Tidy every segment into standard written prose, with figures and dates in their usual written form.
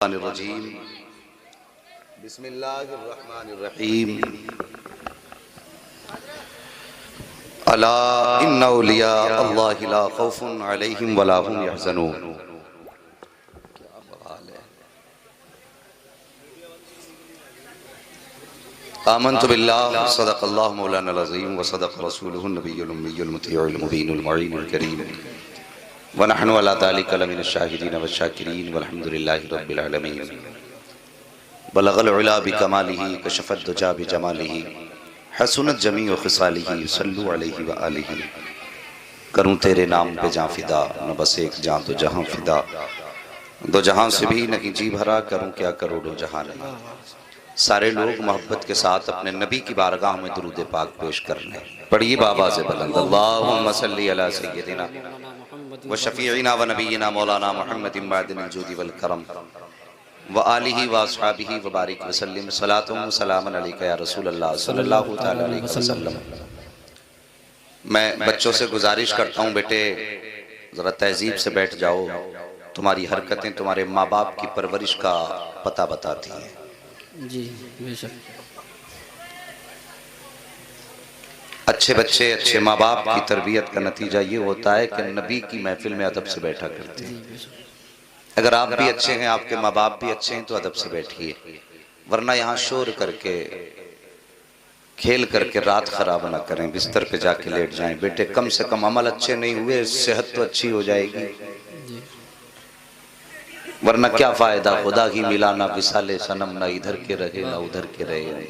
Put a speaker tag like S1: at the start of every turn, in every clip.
S1: रजीम बिस्मिल्लाहिर्रहमानिर्रहीम अला इन्ना औलिया अल्लाहि ला खौफुन अलैहिम वला हुम यहज़नून। आमन्तु बिल्लाहि सदक़ल्लाहु मौलाना अज़ीम व सदक़ रसूलुहुन नबियुल उम्मियुल मुतीउल मुबीनुल मुईनुल करीम व नहनु अला ज़ालिका लमिनश शाहिदीन व शाकिरीन वल्हम्दुलिल्लाहि रब्बिल आलमीन। बलगल उला बिकमालिही कशफत दुजा बिजमालिही हसनत जमीउ खिसालिही सल्लु अलैहि व आलिही। करूँ तेरे नाम पे जाँ फिदा न बस एक जाँ तो जहाँ फिदा, दो जहाँ से भी नहीं जी भरा, करूँ क्या करोड़ों जहाँ नहीं। सारे लोग मोहब्बत के साथ अपने नबी की बारगाह में दुरूद पाक पेश कर रहे हैं। पढ़िए बाबा से बुलंद अल्लाहुम्मा सल्ली अला सय्यदिना व शफीइना व नबीना मौलाना मुहम्मदिन बादिल जूदी वल करम व आलिही व अस्हाबिही व बारिक वसल्लम सलातुम व सलामन अलैका या रसूल अल्लाह सल्लल्लाहु तआला अलैहि वसल्लम। मैं बच्चों से गुजारिश करता हूँ, बेटे ज़रा तहजीब से बैठ जाओ। तुम्हारी हरकतें तुम्हारे माँ बाप की परवरिश का पता बताती हैं।
S2: जी बेशक।
S1: अच्छे बच्चे अच्छे माँ बाप की तरबियत का नतीजा ये होता है कि नबी की महफिल में अदब से बैठा करते हैं। अगर आप भी अच्छे हैं, आपके माँ बाप भी अच्छे हैं, तो अदब से बैठिए, वरना यहाँ शोर करके खेल करके रात खराब ना करें, बिस्तर पे जाके लेट जाएं। बेटे कम से कम अमल अच्छे नहीं हुए, सेहत तो अच्छी हो जाएगी, वरना क्या फायदा। खुदा ही मिला ना विसाले सनम, ना इधर के रहे ना उधर के रहे।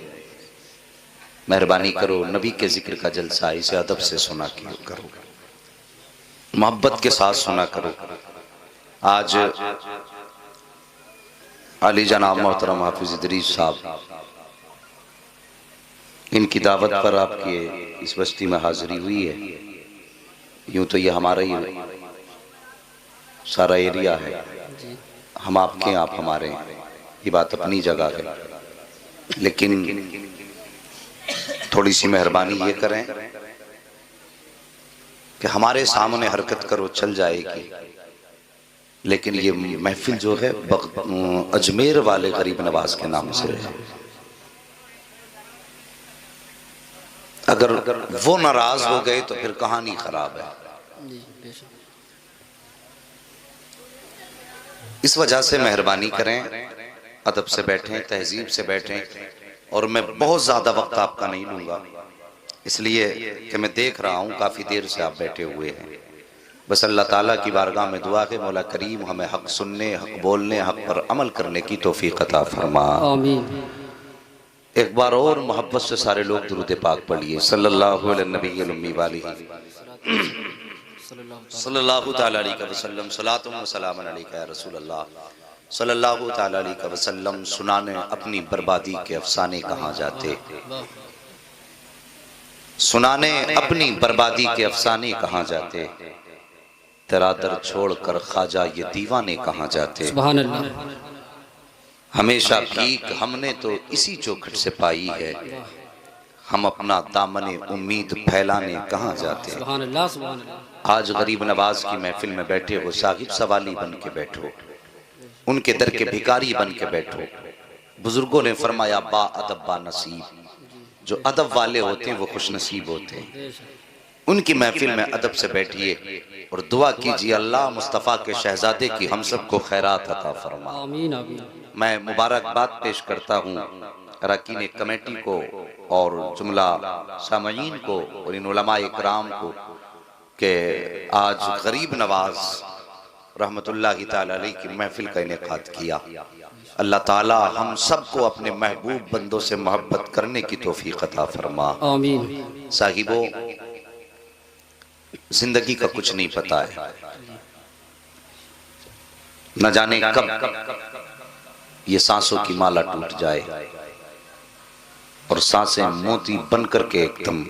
S1: मेहरबानी करो, नबी के जिक्र का जलसा इसे अदब से सुना करो, मोहब्बत के साथ सुना करो। आज अली जनाब मोहतरम हाफिज इदरीस साहब, इनकी दावत पर आपके इस बस्ती में हाजिरी हुई है। यूं तो ये हमारा ही सारा एरिया है, हम आपके हैं, आप हमारे हैं, ये बात अपनी जगह है। लेकिन थोड़ी सी मेहरबानी ये करें कि हमारे सामने हरकत करो, चल जाएगी, लेकिन ये महफिल जो है अजमेर वाले गरीब नवाज के नाम से है। अगर वो नाराज हो गए तो फिर कहानी खराब है। इस वजह से मेहरबानी करें, अदब से बैठें, तहजीब से बैठें। और मैं बहुत ज्यादा वक्त आपका नहीं लूंगा, इसलिए कि मैं देख रहा हूं काफी देर से आप बैठे हुए हैं। बस अल्लाह ताला की बारगाह में दुआ है, मौला करीम हमें हक सुनने, हक बोलने, हक पर अमल करने की तौफीक अता फरमा। आमीन। एक बार और मोहब्बत से सारे लोग दुरूद पाक पढ़िए, सल्लल्लाहु अलैहि नबील उम्मी वालिही सल्लल्लाहु तआला अलैहि वसल्लम सलातुम व सलामन अलैका या रसूल अल्लाह सल्लल्लाहु तआला अलैहि वसल्लम। सुनाने अपनी बर्बादी के अफसाने कहाँ जाते, सुनाने अपनी बर्बादी के अफसाने कहाँ जाते, तेरा दर छोड़कर ख्वाजा ये दीवाने कहाँ जाते। सुभान अल्लाह। हमेशा भीख हमने तो इसी चौखट से पाई है, हम अपना दामने उम्मीद फैलाने कहाँ जाते। सुभान अल्लाह, सुभान अल्लाह। आज गरीब नवाज की महफिल में बैठे हो, साहिब सवाली बन के बैठो, उनके दर के भिखारी बन के बैठो। बुजुर्गों ने फरमाया बा अदब बा नसीब, जो अदब वाले होते हैं वो खुश नसीब होते हैं। उनकी महफिल में अदब से बैठिए और दुआ कीजिए, अल्लाह मुस्तफ़ा के शहजादे की हम सबको खैरात अता फरमा। आमीन आमीन। मैं मुबारकबाद पेश करता हूँ अरकान कमेटी को और जुमला सामईन को और इन उलमा इकराम को कि आज गरीब नवाज रहमतुल्लाहि ताला अलैहि की महफिल का इनेकाद किया। अल्लाह ताला हम सबको अपने महबूब बंदों से मोहब्बत करने की तौफीक अता फरमा। आमीन। साहिबो, जिंदगी का कुछ नहीं पता है, न जाने कब ये सांसों की माला टूट जाए और सांसें मोती बन करके एकदम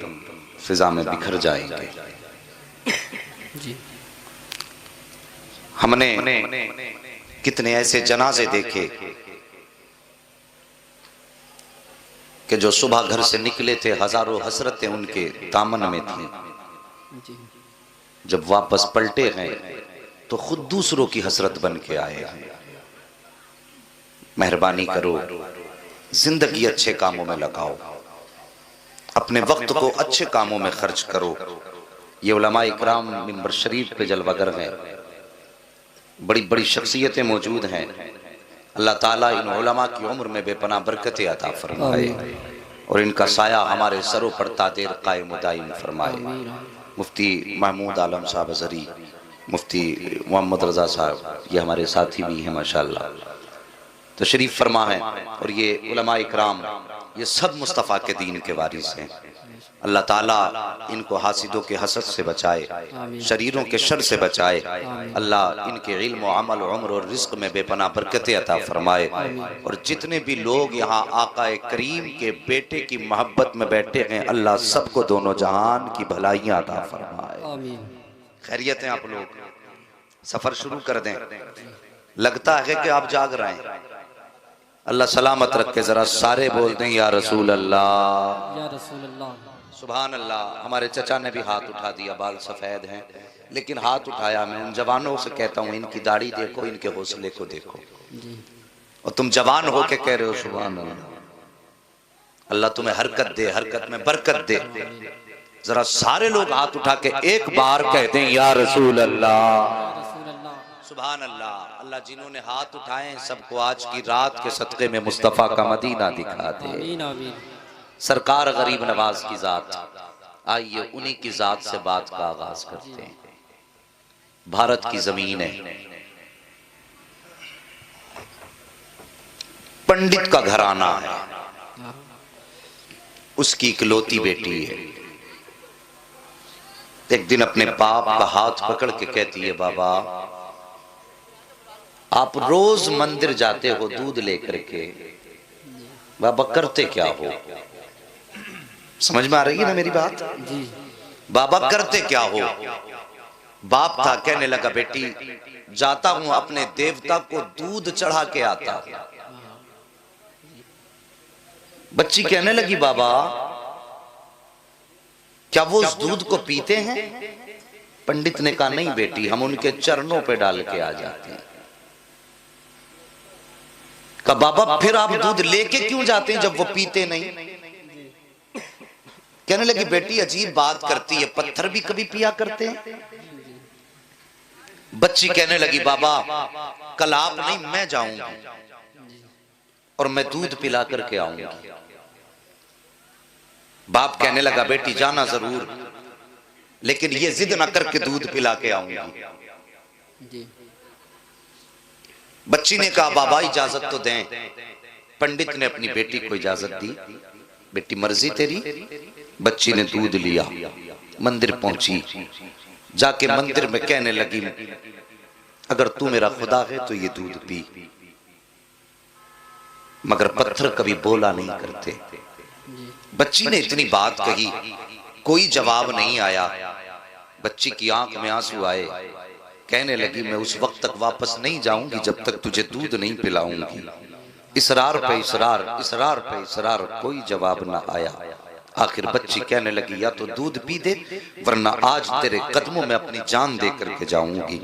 S1: फिजा में बिखर जाएंगे। हमने कितने ऐसे जनाजे देखे कि जो सुबह घर से निकले थे, हजारों हसरतें उनके दामन में थी, जब वापस पलटे हैं तो खुद दूसरों की हसरत बन के आए हैं। मेहरबानी करो, जिंदगी अच्छे कामों में लगाओ, अपने वक्त को अच्छे कामों में खर्च करो। ये उलमा इकराम मिंबर शरीफ पे जलवागर हैं, बड़ी बड़ी शख्सियतें मौजूद हैं। अल्लाह ताला इन उलमा की उम्र में बेपनाह बरकतें अता फरमाए और इनका साया हमारे सरों पर तादेर कायम दायम फरमाए। मुफ्ती महमूद आलम साहब अज़हरी, मुफ्ती मोहम्मद रज़ा साहब, ये हमारे साथी भी हैं माशाअल्लाह, तशरीफ फरमा है। और ये उलमा इकराम ये सब मुस्तफ़ा के दीन के वारिस हैं। अल्लाह ताला इनको हासिदों के हसद से बचाए, शरीरों के शर से बचाए। अल्लाह इनके इल्म, अमल, उम्र और रिज़्क़ में बेपनाह बरकतें अता फरमाए। और जितने भी लोग यहाँ आका करीम के बेटे की मोहब्बत में बैठे हैं, अल्लाह सबको दोनों जहान की भलाइयाँ अता फरमाए। खैरियत हैं आप लोग, सफर शुरू कर दें। लगता है कि आप जाग रहे हैं। अल्लाह सलामत रख के जरा सारे बोल दें या रसूल अल्लाह,
S2: या रसूल अल्लाह।
S1: सुभान अल्लाह। हमारे चचा ने भी हाथ उठा दिया, बाल सफेद हैं लेकिन हाथ उठाया। मैं उन जवानों से कहता हूँ, इनकी दाढ़ी देखो, इनके हौसले को देखो, और तुम जवान हो के कह रहे हो सुभान अल्लाह। अल्लाह तुम्हें हरकत दे, हरकत में बरकत दे। जरा सारे लोग हाथ उठा के एक बार कह दें या रसूल अल्लाह, सुभान अल्लाह। अल्लाह जिन्होंने हाथ उठाए हैं सबको आज की रात के सदक़े में मुस्तफ़ा का मदीना दिखा दे। सरकार गरीब नवाज की जात, आइए उन्हीं की जात से बात का आगाज करते हैं। भारत की जमीन है, पंडित का घराना है, उसकी इकलौती बेटी है। एक दिन अपने बाप का हाथ पकड़ के कहती है, बाबा आप रोज मंदिर जाते हो दूध लेकर के, बाबा करते क्या हो? समझ में आ रही है ना मेरी बात? बाबा करते क्या हो? बाप था, कहने लगा बेटी जाता हूं अपने देवता को दूध चढ़ा के आता। बच्ची कहने लगी बाबा क्या वो उस दूध को पीते हैं? पंडित ने कहा नहीं बेटी, हम उनके चरणों पे डाल के आ जाते हैं। कहा बाबा फिर आप दूध लेके क्यों जाते हैं जब वो पीते नहीं? कहने लगी बेटी अजीब बात करती है, पत्थर भी कभी पिया करते हैं। बच्ची कहने लगी बाबा कल आप नहीं मैं जाऊंगी और मैं दूध पिला करके आऊंगी। बाप कहने लगा बेटी जाना जरूर, लेकिन ये जिद ना करके दूध पिला के आऊंगी। बच्ची ने कहा बाबा इजाजत तो दें। पंडित ने अपनी बेटी को इजाजत दी, बेटी मर्जी तेरी। बच्ची ने दूध लिया, मंदिर पहुंची, जाके मंदिर में कहने लगी अगर तू मेरा खुदा है तो ये दूध पी। मगर पत्थर कभी बोला नहीं करते। बच्ची ने इतनी बात कही, कोई जवाब नहीं आया। बच्ची की आंख में आंसू आए, कहने लगी मैं उस वक्त तक वापस नहीं जाऊंगी जब तक तुझे दूध नहीं पिलाऊंगी। इसरार पे इसरार, इसरार पे इसरार, कोई जवाब ना आया। आखिर बच्ची कहने लगी या तो दूध पी दे वरना आज तेरे कदमों में अपनी जान दे करके जाऊंगी।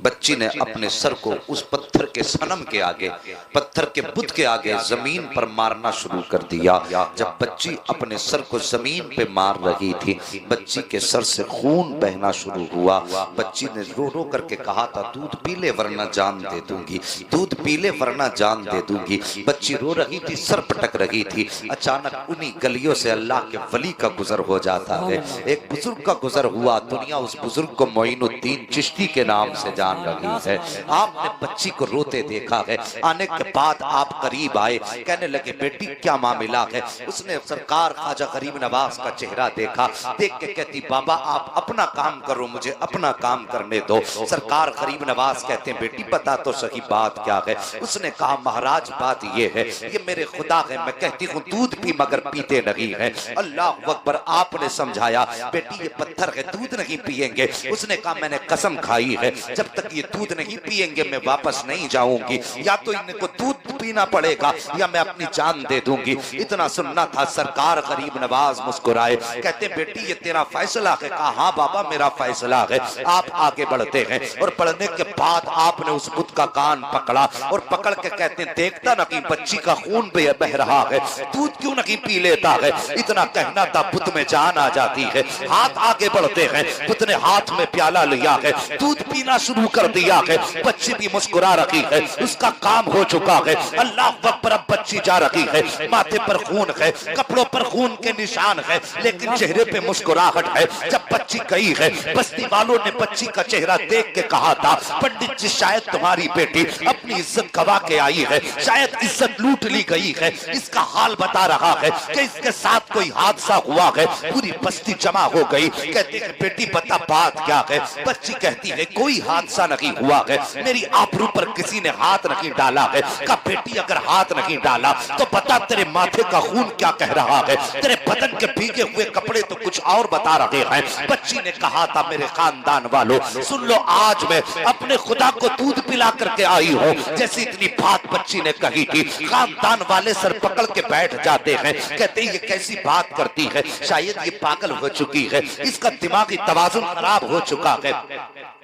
S1: बच्ची ने अपने सर को उस पत्थर के सनम के आगे, पत्थर के बुत के आगे जमीन पर मारना शुरू कर दिया। जब बच्ची अपने सर को जमीन पे मार रही थी, बच्ची के सर से खून बहना शुरू हुआ। बच्ची ने रो रो करके कहा था दूध पी ले वरना जान दे दूंगी, दूध पी ले वरना जान दे दूंगी। बच्ची रो रही थी, सर पटक रही थी। अचानक उन्हीं गलियों से अल्लाह के वली का गुजर हो जाता है। एक बुजुर्ग का गुजर हुआ, दुनिया उस बुजुर्ग को मोइनुद्दीन चिश्ती के नाम से जान रही है। आपने बच्ची को रोते देखा है। आने के बाद आप करीब आए, कहने लगे बेटी क्या मामला है? उसने सरकार ख्वाजा गरीब नवाज का चेहरा देखा, देख के कहती बाबा आप अपना काम करो, मुझे अपना काम करने दो। सरकार गरीब नवाज कहते हैं बेटी बता तो सही बात क्या है? उसने कहा महाराज बात ये है, ये मेरे खुदा है, मैं कहती हूँ दूध पी मगर पीते नहीं है। अल्लाह अकबर। आपने समझाया बेटी ये पत्थर है, दूध नहीं पिएंगे। उसने कहा मैंने कसम खाई है जब तक तक ये दूध नहीं पिएंगे मैं वापस नहीं जाऊंगी, या तो इनको दूध पीना पड़ेगा या मैं अपनी जान दे दूंगी। इतना सुनना था। सरकार गरीब नवाज मुस्कुराए, कहते बेटी ये तेरा फैसला है? कहा हाँ बाबा मेरा फैसला है। आप आगे बढ़ते हैं और बढ़ने के बाद आपने उस बुत का कान पकड़ा और पकड़ के कहते हैं देखता ना कि बच्ची का खून बह रहा है, दूध क्यों नहीं पी लेता है? इतना कहना था, बुत में जान आ जाती है। हाथ आगे बढ़ते हैं, बुत ने हाथ में प्याला लिया है, दूध पीना शुरू कर दिया है। बच्ची भी मुस्कुरा रही है, उसका काम हो चुका है। अल्लाह अकबर, अब बच्ची जा रही है, माथे पर खून है, कपड़ों पर खून के निशान है, लेकिन चेहरे पे मुस्कुराहट है। जब बच्ची गई है, बस्ती वालों ने बच्ची का चेहरा देख के कहा था पंडित जी शायद तुम्हारी बेटी अपनी इज्जत गवा के आई है, शायद इज्जत लूट ली गई है। इसका हाल बता रहा है कि इसके साथ कोई हादसा हुआ है। पूरी बस्ती जमा हो गई, कहते हैं बेटी बता बात क्या है? बच्ची कहती है कोई हादसा नहीं हुआ है, मेरी आबरू पर किसी ने हाथ नहीं डाला है। का बेटी अगर हाथ नहीं डाला तो बता तेरे माथे का खून क्या कह रहा है? तेरे बदन के भीगे हुए कपड़े तो कुछ और बता रहे हैं। बच्ची ने कहा था मेरे खानदान वालों सुन लो, आज मैं अपने खुदा को दूध पिला करके आई हूँ। जैसे इतनी बात बच्ची ने कही थी, खानदान वाले सर पकड़ के बैठ जाते हैं, कहते ये कैसी बात करती है? शायद ये पागल हो चुकी है, इसका दिमागी तवाजुन खराब हो चुका है,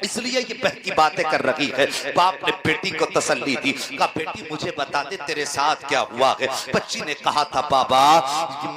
S1: इसलिए ये बहकी बातें कर रही है। बाप ने बेटी को तसल्ली दी, कहा बेटी मुझे बता दे तेरे साथ क्या हुआ है? बच्ची ने कहा था बाबा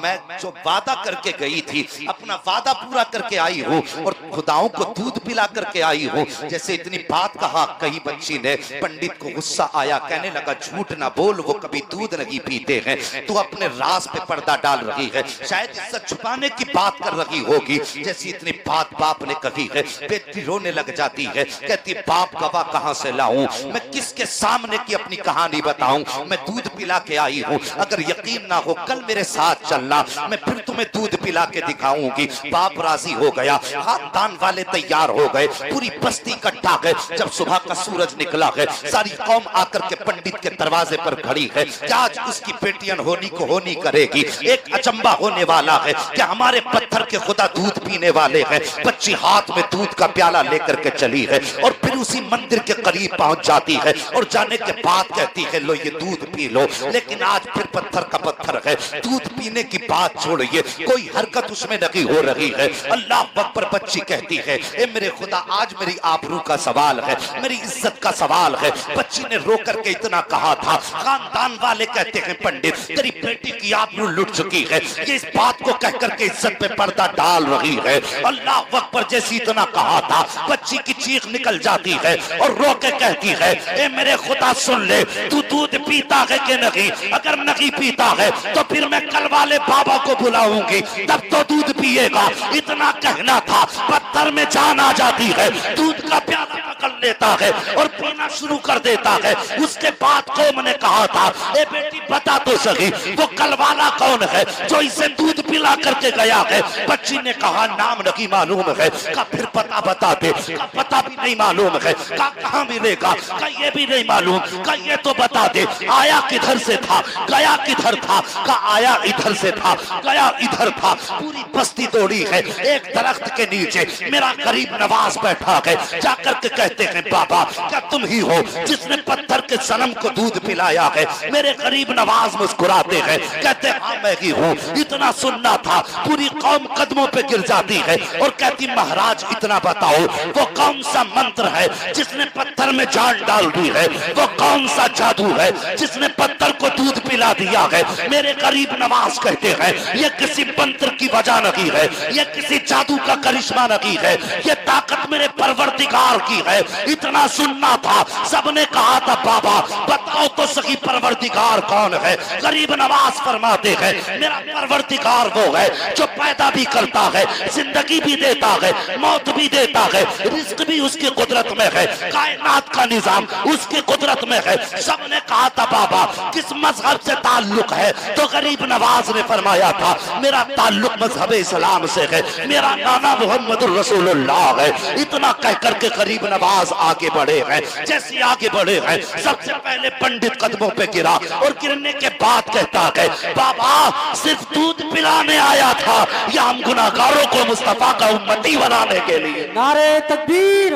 S1: मैं जो वादा करके गई थी अपना वादा पूरा करके आई हूँ और खुदाओं को दूध पिला करके आई हूँ। जैसे इतनी बात कही बच्ची ने, पंडित को गुस्सा आया, कहने लगा झूठ ना बोल, वो कभी दूध नहीं पीते हैं, तू अपने राज पे पर्दा डाल रही है, शायद इज्जत छुपाने की बात कर रही होगी। जैसी इतनी बात बाप ने कही है, बेटी रोने लग जाती है, कहती बाप गवाह कहां से लाऊं, मैं किसके सामने की अपनी कहानी बताऊं? मैं दूध पिला के आई हूं, अगर यकीन ना हो कल मेरे साथ चलना, मैं फिर तुम्हें दूध पिला के दिखाऊंगी। बाप राजी हो गया, खानदान वाले तैयार हो गए, पूरी बस्ती इकट्ठा है। जब सुबह का सूरज निकला है, सारी कौम आकर के पंडित के दरवाजे पर खड़ी है कि आज उसकी बेटियां होनी को होनी करेगी। एक अचंबा होने वाला है कि हमारे पत्थर के खुदा दूध पीने वाले हैं। बच्ची हाथ में दूध का प्याला लेकर के चली है और फिर उसी मंदिर के करीब पहुंच जाती है और जाने के बाद कहती है लो ये दूध पी लो। लेकिन आज फिर पत्थर का पत्थर है, दूध पीने की बात छोड़िए, कोई हरकत उसमें नहीं हो रही है। अल्लाह अकबर। बच्ची कहती है ए मेरे खुदा आज मेरी आबरू का सवाल है, मेरी इज्जत का सवाल है। बच्ची ने रो करके इतना कहा था, खानदान वाले कहते हैं पंडित तेरी बेटी की आबरू लुट चुकी है, ये इस बात को कह करके इज्जत पे पर्दा डाल रही है। अल्लाह अकबर। जैसी इतना कहा था बच्ची की चीख निकल जाती है और रो के कहती है ए मेरे खुदा सुन ले, तू दूध पीता है कि नहीं? अगर नहीं पीता है तो फिर मैं कल वाले बाबा को बुलाऊंगी, तब तो दूध पिएगा। इतना कहना था, पत्थर में जान आ जाती है, दूध का प्याला पकड़ लेता है और पीना शुरू कर देता है। उसके बाद कौम ने कहा था ए बेटी बता तो सही वो कल वाला कौन है जो इसे दूध पिला करके गया है? बच्ची ने कहा नाम नहीं मालूम है। का फिर पता बता दे। का पता भी नहीं मालूम है। का कहाँ मिलेगा? का ये भी नहीं मालूम। का ये तो बता दे आया किधर से था, गया किधर था? का आया इधर से था, गया इधर था। पूरी बस्ती दौड़ी है, एक दरख्त के नीचे मेरा गरीब नवाज बैठा है। जाकर के कहते हैं बाबा क्या तुम ही हो जिसने पत्थर के सनम को दूध पिलाया है? मेरे गरीब नवाज मुस्कुराते हैं, कहते हाँ मैं ही हूँ। इतना सुनना था, पूरी कौम कदमों पे गिर जाती है और कहती महाराज इतना बताओ वो कौन सा मंत्र है जिसने पत्थर में जान डाल दी है? वो कौन सा जादू है जिसने पत्थर को दूध पिला दिया है? मेरे गरीब नवाज कहते हैं ये किसी मंत्र की वजह नहीं है, ये किसी जादू का करिश्मा नहीं है, ये ताकत मेरे परवरदिगार की है। इतना सुनना था, सबने कहा था बाबा बताओ तो सही परवरदिगार कौन है? गरीब नवाज फरमाते हैं मेरा परवरदिगार वो है जो पैदा भी करता है, जिंदगी भी देता है, मौत भी देता है, रिस्क भी उसकी कुदरत में है, कायनात का निजाम उसकी कुदरत में है। सबने कहा था बाबा किस मजहब से ताल्लुक है? तो गरीब नवाज ने फरमाया था मेरा ताल्लुक मजहब इस्लाम से है, मेरा नाना मोहम्मद रसूलुल्लाह है। इतना कह करके गरीब नवाज आगे बढ़े हैं। जैसे आगे बढ़े हैं सबसे पहले पंडित कदमों पे गिरा और गिरने के बाद कहता है बाबा सिर्फ दूध पिलाने आया था या हम गुनाहगारों को मुस्तफा का उम्मती बनाने के लिए?
S2: नारे तकबीर,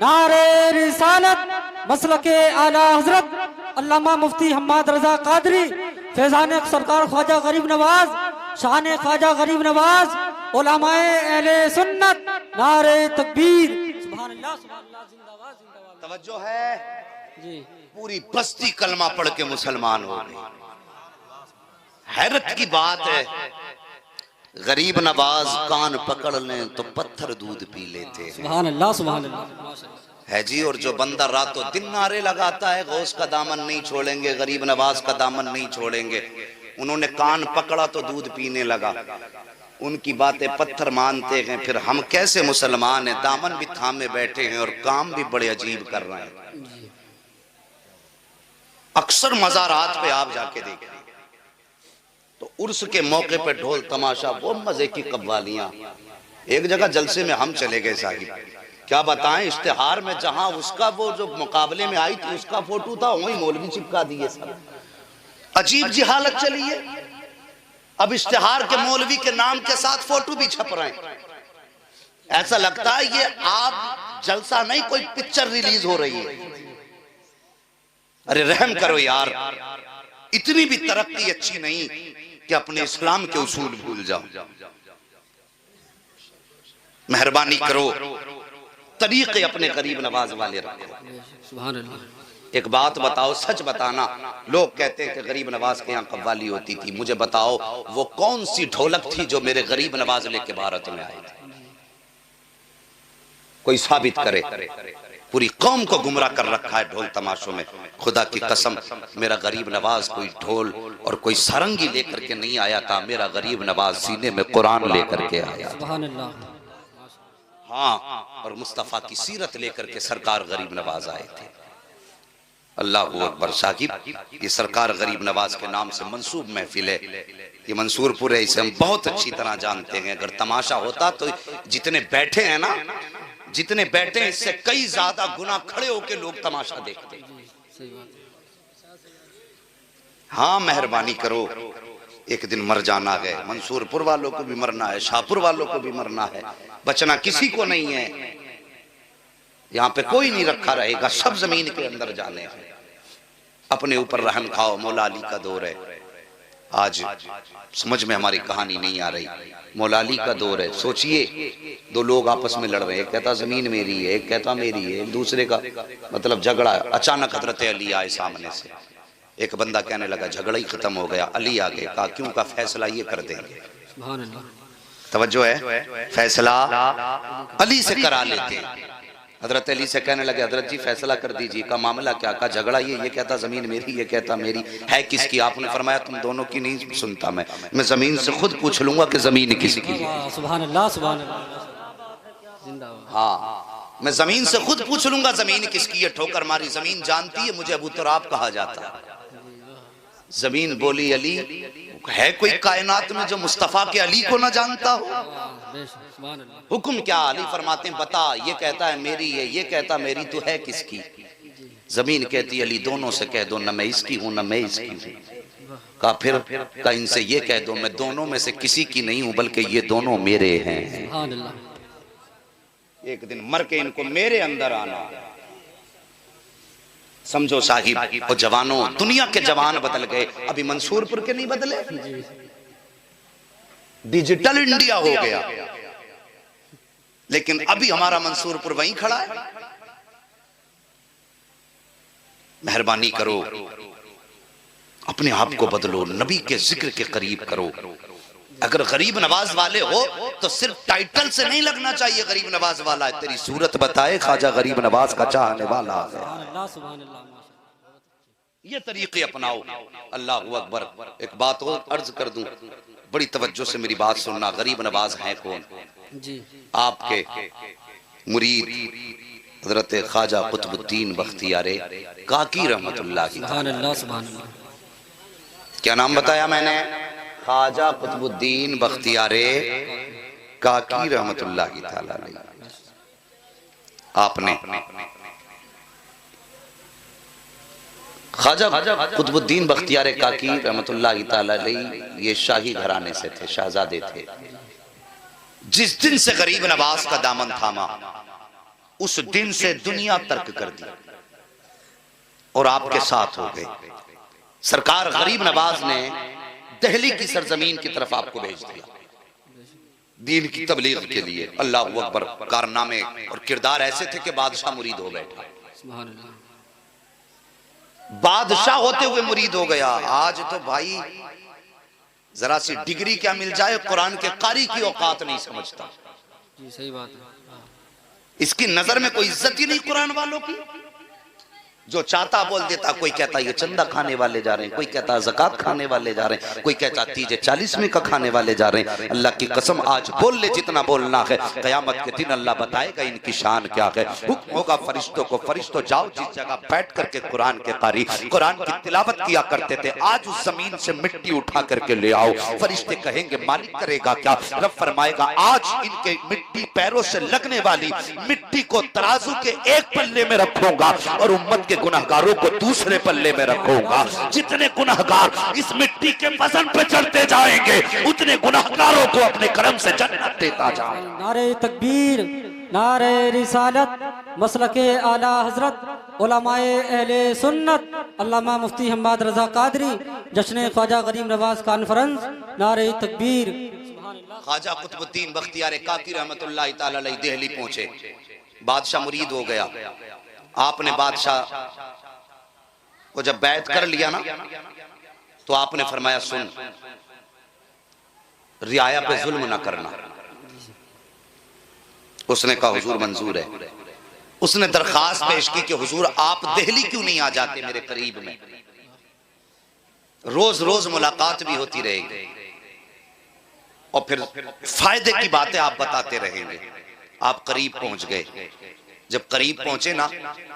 S3: नारे रिसालत मसलके आला हजरत अल्लामा मुफ्ती हम्माद रजा कादरी फैजान सरकार ख्वाजा गरीब नवाज शान ख्वाजा गरीब नवाज उलमाए अहले सुन्नत नारे तकबीर सुभान अल्लाह जिंदाबाद जिंदाबाद।
S1: तवज्जो है
S3: जी
S1: पूरी बस्ती कलमा पढ़ के मुसलमान हो गई। हैरत की बात है गरीब नवाज कान पकड़ लें तो पत्थर दूध पी लेते हैं।
S3: सुभान अल्लाह सुभान अल्लाह
S1: है जी। और जो बंदा रातों दिन नारे लगाता है गौस का दामन नहीं छोड़ेंगे, गरीब नवाज का दामन नहीं छोड़ेंगे, उन्होंने कान पकड़ा तो दूध पीने लगा। उनकी बातें पत्थर मानते हैं, फिर हम कैसे मुसलमान हैं? दामन भी थामे बैठे हैं और काम भी बड़े अजीब कर रहे हैं। अक्सर मज़ारात पे आप जाके देखें तो उर्स के मौके पे ढोल तमाशा, वो मजे की कव्वालियां। एक जगह जलसे में हम चले गए साहिब, क्या बताएं, इश्तिहार में जहां उसका वो जो मुकाबले में आई थी उसका फोटो था, वही मौलवी चिपका दिए सब। अजीब जी हालत चली है। अब इश्तिहार के मौलवी के नाम के साथ फोटो भी छप रहे हैं। ऐसा लगता है ये आप जलसा नहीं, कोई पिक्चर रिलीज हो रही है। अरे रहम करो यार, इतनी भी तरक्की अच्छी नहीं कि अपने इस्लाम के उसूल भूल जाओ। मेहरबानी करो, तरीके अपने गरीब नवाज वाले रखो।
S3: सुभान अल्लाह।
S1: एक बात बताओ, सच बताना, लोग कहते हैं कि गरीब नवाज के यहाँ कव्वाली होती थी, मुझे बताओ वो कौन सी ढोलक थी जो मेरे गरीब नवाज लेके भारत में आई थी? कोई साबित करे। पूरी कौम को गुमराह कर रखा है ढोल तमाशों में। खुदा की कसम, मेरा गरीब नवाज कोई ढोल और कोई सारंगी लेकर के नहीं आया था, मेरा गरीब नवाज सीने में कुरान लेकर के आया।
S3: सुभान अल्लाह।
S1: हाँ, और मुस्तफा की सीरत लेकर के सरकार गरीब नवाज आए थे। अल्लाह अकबर। साहिब, ये सरकार गरीब नवाज के नाम से मंसूब महफिल है, ये मंसूरपुर है, इसे हम बहुत अच्छी तरह जानते हैं। अगर तमाशा होता तो जितने बैठे हैं ना, जितने बैठे हैं इससे कई ज्यादा गुना खड़े होके लोग तमाशा देखते हैं। हाँ, मेहरबानी करो, एक दिन मर जाना है। मंसूरपुर वालों को भी मरना है, शाहपुर वालों को भी मरना है, बचना किसी को नहीं है। यहाँ पे कोई नहीं रखा रहेगा, सब जमीन के अंदर जाने हैं। अपने ऊपर रहम खाओ, मौला अली का दौर है। आज समझ में हमारी कहानी नहीं आ रही, मौला अली का दौर है। सोचिए, दो लोग आपस में लड़ रहे हैं, एक कहता जमीन मेरी है, एक कहता मेरी है, एक दूसरे का मतलब झगड़ा। अचानक हजरत अली आए सामने से, एक बंदा कहने लगा झगड़ा ही खत्म हो गया। अली आगे कहा क्यों? का फैसला ये कर देंगे। तवज्जो है, फैसला अली से करा लेते हैं। हजरत अली से कहने लगे हजरत जी फैसला कर दीजिए। का मामला क्या? का झगड़ा ये कहता जमीन मेरी, ये कहता मेरी है। किसकी? आपने फरमाया तुम दोनों की नहीं सुनता मैं जमीन से खुद पूछ लूंगा कि जमीन किसकी है।
S3: सुभान अल्लाह सुभान अल्लाह जिंदाबाद।
S1: हाँ, मैं जमीन से खुद पूछ लूंगा जमीन किसकी है। ठोकर मारी, जमीन जानती है मुझे अबू तुराब कहा जाता है। जमीन बोली अली, है कोई कायनात में जो मुस्तफा के अली को ना जानता हो? हुक्म क्या? अली फरमाते हैं बता, ये कहता है मेरी है, ये कहता मेरी, तो है किसकी? जमीन कहती अली दोनों से कह दो, न मैं इसकी हूं न मैं इसकी हूं। कहा फिर? का इनसे ये कह दो मैं दोनों में से किसी की नहीं हूं, बल्कि ये दोनों मेरे हैं। एक दिन मर के इनको मेरे अंदर आना। समझो साहिब, और जवानों, दुनिया के जवान बदल गए, अभी मंसूरपुर के नहीं बदले। डिजिटल इंडिया हो गया, लेकिन अभी हमारा मंसूरपुर वहीं खड़ा है। मेहरबानी करो, अपने आप को बदलो, नबी के जिक्र के करीब करो। अगर गरीब नवाज वाले हो तो सिर्फ टाइटल से नहीं लगना चाहिए गरीब नवाज वाला है। तेरी सूरत बताए ख्वाजा गरीब नवाज का चाहने वाला है। ये तरीके अपनाओ। अल्लाह अकबर। एक बात और अर्ज कर दूं, बड़ी तवज्जो से मेरी बात सुनना। गरीब नवाज हैं कौन? आपके मुरीद हजरत ख्वाजा कुतुबुद्दीन बख्तियारे काकी रहमतुल्लाह की। क्या नाम बताया मैंने? ख्वाजा कुतुबुद्दीन बख्तियारे काकी रहमतुल्लाह की ताला अलैह। आपने ख्वाजा कुतुबुद्दीन बख्तियारे काकी रहमतुल्लाह की ताला अलैह ये शाही घराने से थे, शहजादे थे। जिस दिन से गरीब नवाज का दामन थामा, उस दिन से दुनिया तर्क कर दी और आपके साथ हो गए। सरकार गरीब नवाज ने दिल्ली की सरजमीन की तरफ आपको भेज दिया दीन की तबलीग के लिए। अल्लाह अकबर। कारनामे और किरदार ऐसे थे कि बादशाह मुरीद हो बैठा, बादशाह होते हुए मुरीद हो गया। आज तो भाई जरा सी डिग्री क्या मिल जाए, कुरान के कारी की औकात नहीं समझता।
S2: जी सही बात है।
S1: इसकी नजर में कोई इज्जत ही नहीं कुरान वालों की। जो चाहता बोल देता, कोई कहता ये चंदा खाने वाले जा रहे हैं, कोई कहता ज़कात खाने वाले जा रहे हैं, कोई कहता तीजे 40 में का खाने वाले जा रहे हैं। अल्लाह की कसम आज बोल ले जितना बोलना है, क़यामत के दिन अल्लाह बताएगा इनकी शान क्या है। हुक्म होगा फरिश्तों को, फरिश्तों जाओ जिस जगह बैठ करके कुरान के कारी कुरान की तिलावत किया करते थे, आज उस जमीन से मिट्टी उठा करके ले आओ। फरिश्ते कहेंगे मालिक करेगा क्या? रब फरमाएगा आज इनके मिट्टी पैरों से लगने वाली मिट्टी को तराजू के एक पल्ले में रखूंगा और उम्मत के गुनहगारों को दूसरे पल्ले में रखूंगा। जितने गुनहगार इस मिट्टी के वजन पे चढ़ते जाएंगे, उतने गुनहगारों को अपने करम से जन्नत देता जाएगा।
S3: नारे तकबीर, नारे रिसालत, मसलके आला हजरत उलमाए अहले सुन्नत अल्लामा मुफ्ती हम्माद रजा कादरी जश्न ख्वाजा गरीब नवाज कॉन्फ्रेंस। नारे तकबीर।
S1: ख्वाजा कुतुबुद्दीन बख्तियार काकी रहमतुल्लाह तआला अलैह दिल्ली पहुंचे, बादशाह मुरीद हो गया। आपने बादशाह को जब बैत कर लिया ना, तो आपने फरमाया सुन, रियाया पे जुल्म ना करना। उसने कहा हुजूर मंजूर है। उसने दरखास्त पेश की कि हुजूर आप दिल्ली क्यों नहीं आ जाते मेरे करीब में, रोज रोज मुलाकात भी होती रहेगी और फिर फायदे की बातें आप बताते रहेंगे। आप करीब पहुंच गए। जब करीब पहुंचे ना,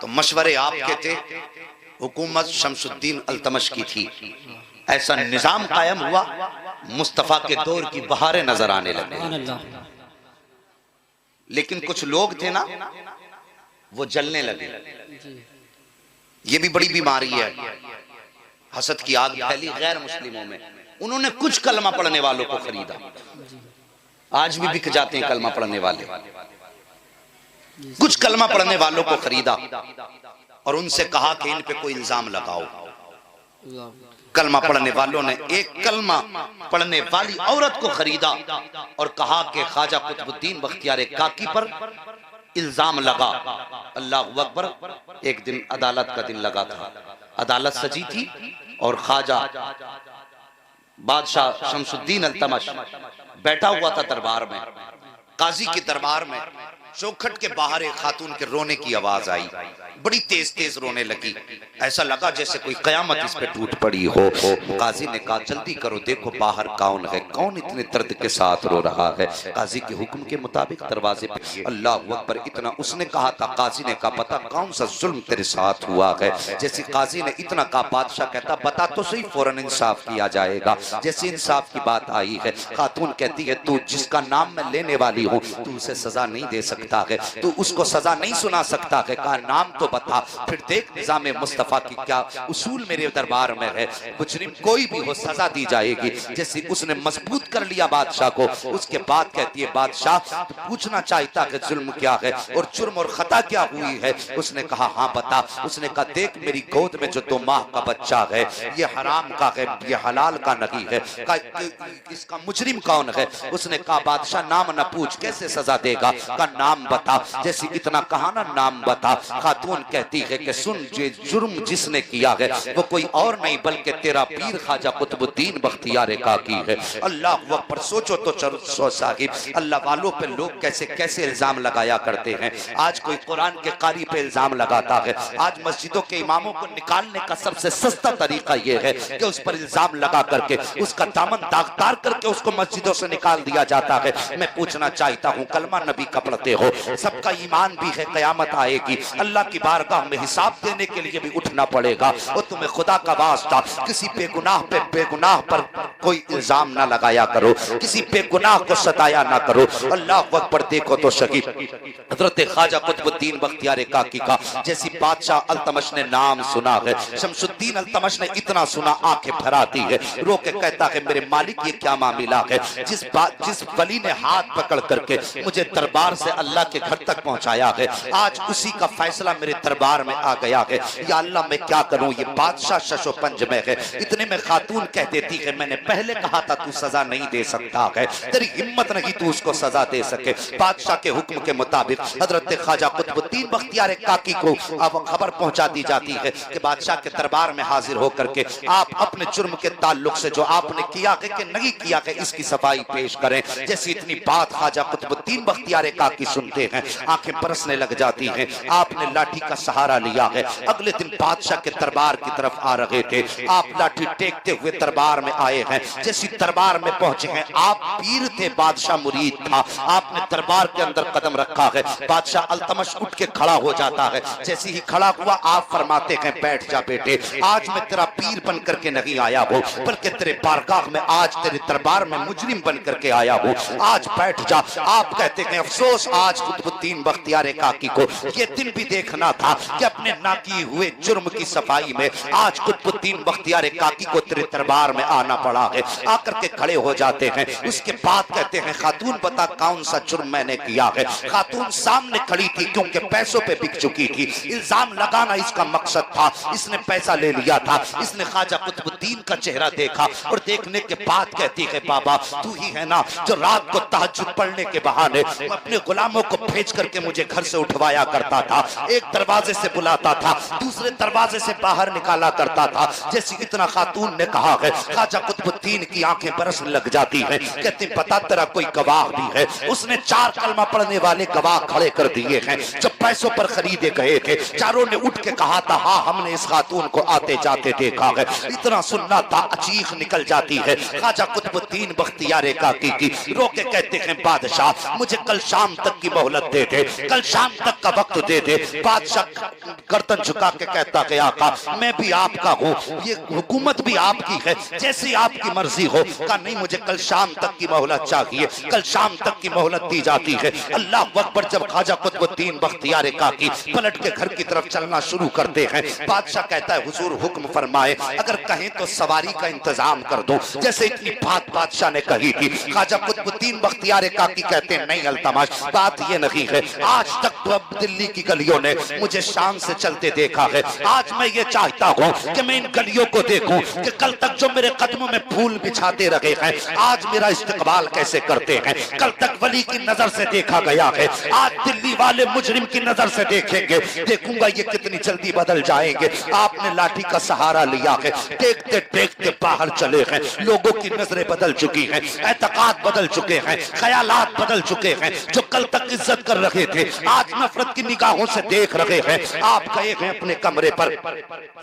S1: तो मशवरे आपके थे, हुकूमत शमसुद्दीन अल्तमश की थी। ऐसा निजाम कायम हुआ, मुस्तफा के दौर की बहारें नजर आने लगे। लेकिन कुछ लोग थे ना, वो जलने लगे। ये भी बड़ी बीमारी है, हसद की आग फैली गैर मुस्लिमों में। उन्होंने कुछ कलमा पढ़ने वालों को खरीदा। आज भी बिक जाते हैं कलमा पढ़ने वाले। कुछ कलमा पढ़ने वालों को खरीदा और उनसे कहा कि इन पे कोई इल्जाम लगाओ। कलमा पढ़ने वालों ने एक कलमा पढ़ने वाली औरत को खरीदा और कहा कि ख्वाजा कुतुबुद्दीन बख्तियार काकी पर इल्जाम लगा। अल्लाह अकबर। एक दिन अदालत का दिन लगा था, अदालत सजी थी और ख्वाजा बादशाह शमसुद्दीन अल्तमश बैठा हुआ था दरबार में। काजी के दरबार में चौखट के बाहर एक खातून के रोने की आवाज आई, बड़ी तेज तेज रोने लगी। ऐसा लगा जैसे कोई कयामत इस पे टूट पड़ी हो। काजी ने कहा जल्दी करो, देखो बाहर कौन है, कौन इतने दर्द के साथ रो रहा है। काजी के हुक्म के मुताबिक दरवाजे पे अल्लाह अकबर इतना उसने कहा था। काजी ने कहा पता कौन सा जुल्म तेरे साथ हुआ है। जैसे काजी ने इतना कहा, बादशाह कहता बता तो सही, फौरन इंसाफ किया जाएगा। जैसे इंसाफ की बात आई है, खातून कहती है तू जिसका नाम मैं लेने वाली हूँ, तू उसे सजा नहीं दे सकता है, तू उसको सजा नहीं सुना सकता है। कहा नाम तो बता। फिर देख निजाम मुस्तफा की क्या उसूल मेरे दरबार में है, मुजरिम कोई भी हो सजा दी जाएगी। जैसे उसने मजबूत कर लिया बादशाह को, उसके बाद कहती है बादशाह तो पूछना चाहता है जुल्म क्या है और जुर्म और खता क्या हुई है। उसने कहा हाँ बता। उसने कहा देख मेरी गोद में जो 2 माह का बच्चा है, ये हराम का है, ये हलाल का नहीं है। इसका मुजरिम कौन है? उसने कहा बादशाह नाम न पूछ, कैसे सजा देगा? का नाम बता। जैसे इतना कहा ना नाम बता। खातून कहती है कि सुन, जो जुर्म जिसने किया है वो कोई और नहीं बल्कि तेरा पीर ख्वाजा कुतुबुद्दीन बख्तियार काकी है। अल्लाह अकबर। सोचो तो साहिब, अल्लाह वालों पे लोग कैसे कैसे इल्जाम लगाया करते हैं। आज कोई कुरान के कारी पे इल्जाम लगाता है। आज मस्जिदों के इमामों को निकालने का सबसे सस्ता तरीका यह है कि उस पर इल्जाम लगा करके उसका दामन दागदार करके उसको मस्जिदों से निकाल दिया जाता है। मैं पूछना चाहता हूँ, कलमा नबी का पढ़ते हो, सबका ईमान भी है, कयामत आएगी, अल्लाह की बारगाह में हिसाब देने के लिए भी उठना पड़ेगा। और तुम्हें खुदा का वास्ता किसी बेगुनाह पे बेगुनाह पर कोई इल्जाम ना लगाया करो, किसी बेगुनाह को सताया ना करो। अल्लाह अकबर। देखो तो सही हजरत ख्वाजा कुतुबुद्दीन बख्तियार काकी का जैसी बादशाह अल्तमश ने नाम सुना है, शमसुद्दीन अल्तमश ने इतना सुना आंखें भराती है, रो के कहता है मेरे मालिक ये क्या मामला है। जिस वली ने हाथ पकड़ करके मुझे दरबार से अल्लाह के घर तक पहुंचाया है। आज उसी का फैसला मेरे दरबार में आ गया है। या अल्लाह मैं क्या करूं, ये बादशाह शशो पंज में है। इतने में खातून कह देती है मैंने पहले कहा था तू सजा नहीं दे सकता है, तेरी हिम्मत नहीं तू उसको सजा दे सके। बादशाह के हुक्म के मुताबिक हजरत ख्वाजा कुतुबुद्दीन बख्तियार काकी को अब खबर पहुंचा दी जाती है कि बादशाह के दरबार में हाजिर होकर के आप अपने जुर्म के ताल्लुक से जो आपने किया है कि नहीं किया है इसकी सफाई पेश करें। जैसे इतनी बात ख्वाजा कुतुबुद्दीन बख्तियार काकी सुनते हैं आंखें बरसने लग जाती हैं। आपने लाठी का सहारा लिया है। अगले दिन बादशाह के दरबार की तरफ आ रहे थे। आप लाठी टेकते हुए दरबार में आए हैं। जैसे दरबार में पहुंचे हैं, आप पीर थे, बादशाह मुरीद था। आपने दरबार के अंदर कदम रखा है। बादशाह अल्तमश उठ के खड़ा हो जाता है। जैसे ही खड़ा हुआ आप फरमाते हैं बैठ जा बेटे, आज मैं तेरा पीर बन करके नहीं आया हूँ बल्कि तेरे बारगाह में आज तेरे दरबार में मुजरिम बन करके आया हूँ, आज बैठ जा। आप कहते हैं अफसोस आज कुतुबुद्दीन बख्तियार काकी को ये दिन भी देखना था कि अपने ना किए हुए जुर्म की सफाई में आज कुतुबुद्दीन बख्तियार काकी को तेरे दरबार में आना पड़ा है। आकर के खड़े हो जाते हैं। उसके बाद कहते हैं खातून बता कौन सा जुर्म मैंने किया है। खातून सामने खड़ी थी क्योंकि पैसों पे बिक चुकी थी। इल्जाम लगाना इसका मकसद था। इसने पैसा ले लिया था। इसने ख्वाजा कुतुबुद्दीन का चेहरा देखा और देखने के बाद कहती है बाबा तू ही है ना जो रात को तहज्जुद पढ़ने के बहाने अपने गुलामों को भेज करके मुझे घर से उठवाया करता था। एक दरवाजे से बुलाता था, दूसरे दरवाजे से बाहर निकाला करता था। जैसे इतना खातून ने कहा है ख्वाजा कुतुबुद्दीन की आंखें बरसने लग जाती हैं। कहते पता तेरा कोई गवाह भी है। उसने 4 कलमा पढ़ने वाले गवाह खड़े कर दिए हैं जो पैसों पर खरीदे गए थे। चारों ने उठ के कहा था हाँ हमने इस खातून को आते जाते देखा है। इतना सुनना था चीख निकल जाती है। ख्वाजा कुतुबुद्दीन बख्तियार काकी की रो के कहते हैं बादशाह मुझे कल शाम तक की मोहलत दे दे, कल शाम तक का वक्त दे दे। बादशाह गर्दन झुका के कहता है आका मैं भी आपका हूँ, ये हुकूमत भी आपकी है, जैसी आपकी मर्जी हो। कहा नहीं मुझे कल शाम तक की मोहलत चाहिए। कल शाम तक की मोहलत दी जाती है। अल्लाह अकबर। जब ख्वाजा कुतुबुद्दीन बख्तियार काकी पलट के घर की तरफ चलना शुरू करते हैं, बादशाह कहता है हुजूर हुक्म फरमाए, अगर कहें तो सवारी का इंतजाम कर दो। जैसे इतनी बात बादशाह ने कही थी। ख्वाजा कुतुबुद्दीन बख्तियार काकी कहते हैं नहीं अल्तमश बात ये नहीं है। आज तक तो अब दिल्ली की गलियों ने मुझे शान से चलते देखा है। आज मैं ये चाहता हूँ कि मैं इन गलियों को देखूं कि कल तक जो मेरे कदमों में फूल बिछाते रहे हैं आज मेरा इस्तकबाल कैसे करते हैं। कल तक वली की नजर से देखा गया है, आज दिल्ली वाले मुजरिम की नजर से देखेंगे। देखूंगा ये कितनी जल्दी बदल जाएंगे। आपने लाठी का सहारा लिया है। देखते देखते बाहर चले हैं। लोगों की नजरें बदल चुकी हैं, एतकाद बदल चुके हैं, ख्यालात बदल चुके हैं। जो कल तक इज्जत कर रहे थे आज नफरत की निगाहों से देख रहे हैं। आप गए हैं अपने कमरे पर,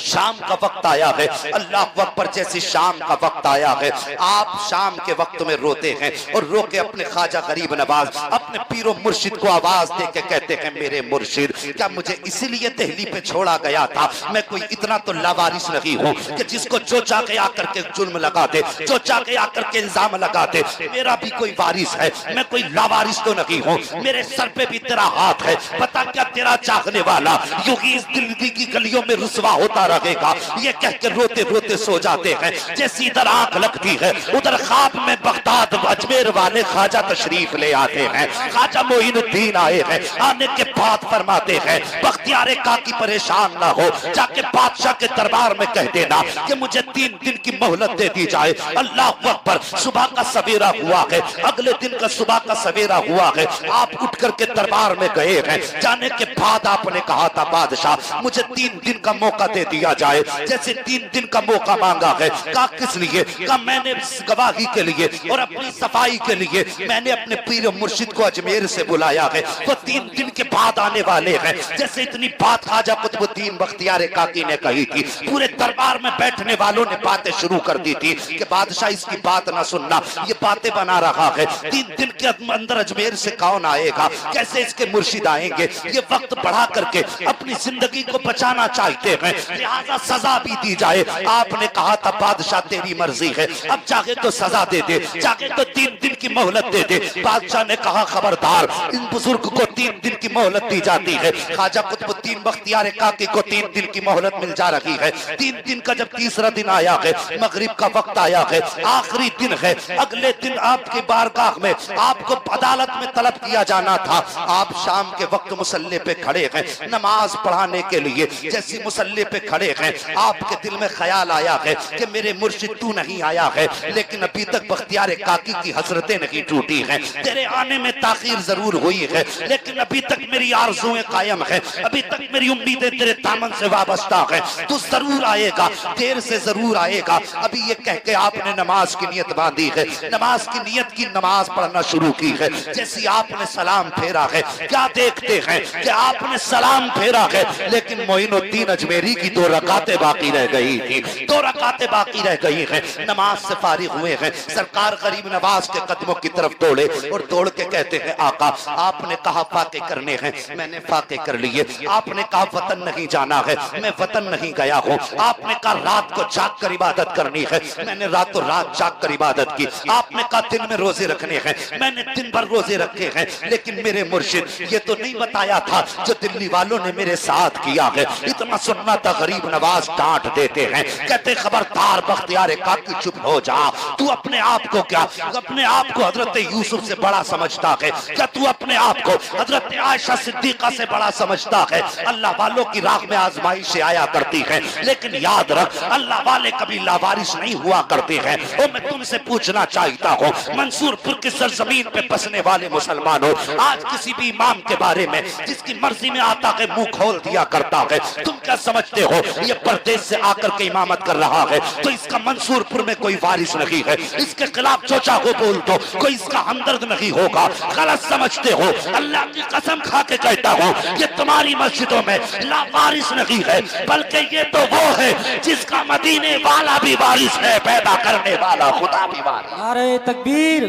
S1: शाम का वक्त आया है। अल्लाह अकबर। जैसे शाम का वक्त आया है आप शाम के वक्त में रोते हैं और रो के अपने ख्वाजा गरीब नवाज अपने पीरो मुर्शिद को आवाज दे के कहते हैं मेरे मुर्शिद क्या मुझे इसीलिए दिल्ली पे छोड़ा गया था? मैं कोई इतना तो लावारिस नहीं हूँ कि जिसको जो चाहे आकर के जुल्म लगा दे, जो चाहे आकर के इल्जाम लगा दे। मेरा भी कोई वारिस है, मैं कोई लावारिस तो नहीं हूँ। मेरे सर पे भी तेरा हाथ है। पता क्या तेरा चाहने वाला यूं ही इस दिल्ली की गलियों में रुसवा होता रहेगा। ये कह के रोते रोते सो जाते हैं। जैसी इधर आंख लगती है उधर ख्वाब में बगदाद अजमेर वाले ख्वाजा तशरीफ ले आते हैं। ख्वाजा मोइनुद्दीन आए हैं। आने के बाद फरमाते हैं बख्तियार काकी परेशान ना हो, जाके बादशाह के दरबार में कह देना कि मुझे 3 दिन की मोहलत दे दी जाए। अल्लाह अकबर। सुबह का सवेरा हुआ है। अगले दिन का सुबह का सवेरा हुआ है। आप उठ करके दरबार में गए हैं। जाने के बाद आपने कहा था बादशाह मुझे 3 दिन का मौका दे दिया जाए। जैसे 3 दिन का मौका मांगा है। कहा किस लिए? कहा मैंने गवाही के लिए और अपनी सफाई के लिए मैंने अपने पीर मुर्शिद को अजमेर से बुलाया है। वो 3 दिन के बाद आने वाले हैं। जैसे इतनी बात ख्वाजा कुतुबुद्दीन बख्तियार काकी ने कही थी, पूरे दरबार में बैठने वालों ने बातें शुरू कर दी थी कि बादशाह इसकी बात ना सुनना, ये बातें बना रहा है। 3 दिन के अंदर अजमेर से कौन आएगा? कैसे इसके मुर्शिद आएंगे? ये वक्त बढ़ा करके अपनी जिंदगी को बचाना चाहते हैं, लिहाजा सजा भी दी जाए। आपने कहा था बादशाह तेरी मर्जी है, अब चाहे तो सजा दे दे, चाहे तो 3 दिन की मोहलत दे दे। बादशाह ने कहा खबरदार इन बुजुर्ग को 3 दिन की मोहलत दी जाती है। ख्वाजा कुतुबुद्दीन बख्तियार काकी को 3 दिन की मोहलत मिल जा रही है। 3 दिन का जब तीसरा दिन आया है, मगरिब का वक्त आया है, आखिरी दिन है, अगले दिन आपकी बारगाह में आपको अदालत में तलब किया जाना था। आप शाम के वक्त मुसल्ले पे खड़े हैं नमाज पढ़ाने के लिए। जैसे मुसल्ले पे खड़े हैं, आपके दिल में ख्याल आया है कि मेरे मुर्शिद तू नहीं आया है, लेकिन अभी तक बख्तियार काकी की हसरतें नहीं टूटी हैं। तेरे आने में ताखीर जरूर हुई है, लेकिन अभी तक मेरी आरज़ुएं कायम है, अभी तक मेरी उम्मीदें तेरे दामन से वाबस्ता है। तू जरूर आएगा, देर से जरूर आएगा। अभी ये कह के आपने नमाज की नियत बांधी है, नमाज की नियत की नमाज पढ़ना शुरू की है। जैसे आपने सलाम फेरा है, क्या देखते हैं कि आपने सलाम फेरा है, लेकिन मोइनुद्दीन अजमेरी की 2 रकातें बाकी रह गई थी, 2 रकातें बाकी रह गई हैं। नमाज से फारिग हुए हैं, सरकार गरीब नवाज के कदमों की तरफ दौड़े और दौड़ के कहते हैं आका आपने कहा फाके करने हैं, मैंने फाके कर लिए। आपने कहा वतन नहीं जाना है, मैं वतन नहीं गया हूँ। आपने कहा रात को जाग कर इबादत करनी है, मैंने रातों रात जाग कर इबादत की। आपने कहा दिन में रोजे रखने हैं, मैंने दिन भर रोजे रखे हैं। लेकिन मेरे मुर्शिद ये तो नहीं बताया था जो दिल्ली वालों ने मेरे साथ किया है। इतना सुनना था, गरीब नवाज डांट देते हैं, कहते खबरदार बख्तियार काकी चुप हो जा। तू अपने आप को क्या, अपने आप को हजरत यूसुफ से बड़ा समझता है क्या? तू अपने आप को हजरत आयशा सिद्दीका से बड़ा समझता है? अल्लाह वालों की राह में आजमाइशें आया करती है, लेकिन याद रख अल्लाह वाले कभी लावारिस नहीं हुआ करते हैं। और मैं तुमसे पूछना चाहता हूँ, मंसूरपुर की सरजमीन पे बसने वाले मुसलमानों, आज किसी भी इमाम के बारे में जिसकी मर्जी में आता है मुंह खोल दिया करता है। तुम क्या समझते हो ये परदेश से आकर के इमामत कर रहा है तो इसका मंसूरपुर में कोई वारिस नहीं है, इसके खिलाफ चोचा को बोल दो कोई इसका हमदर्द नहीं होगा। गलत समझते हो, अल्लाह की कसम खा के कहता हूँ ये तुम्हारी मस्जिदों में लावारिस नहीं है, बल्कि ये तो वो है जिसका मदीने वाला भी वारिस है, पैदा करने वाला खुदा भी वारिस।
S3: नारे तकबीर,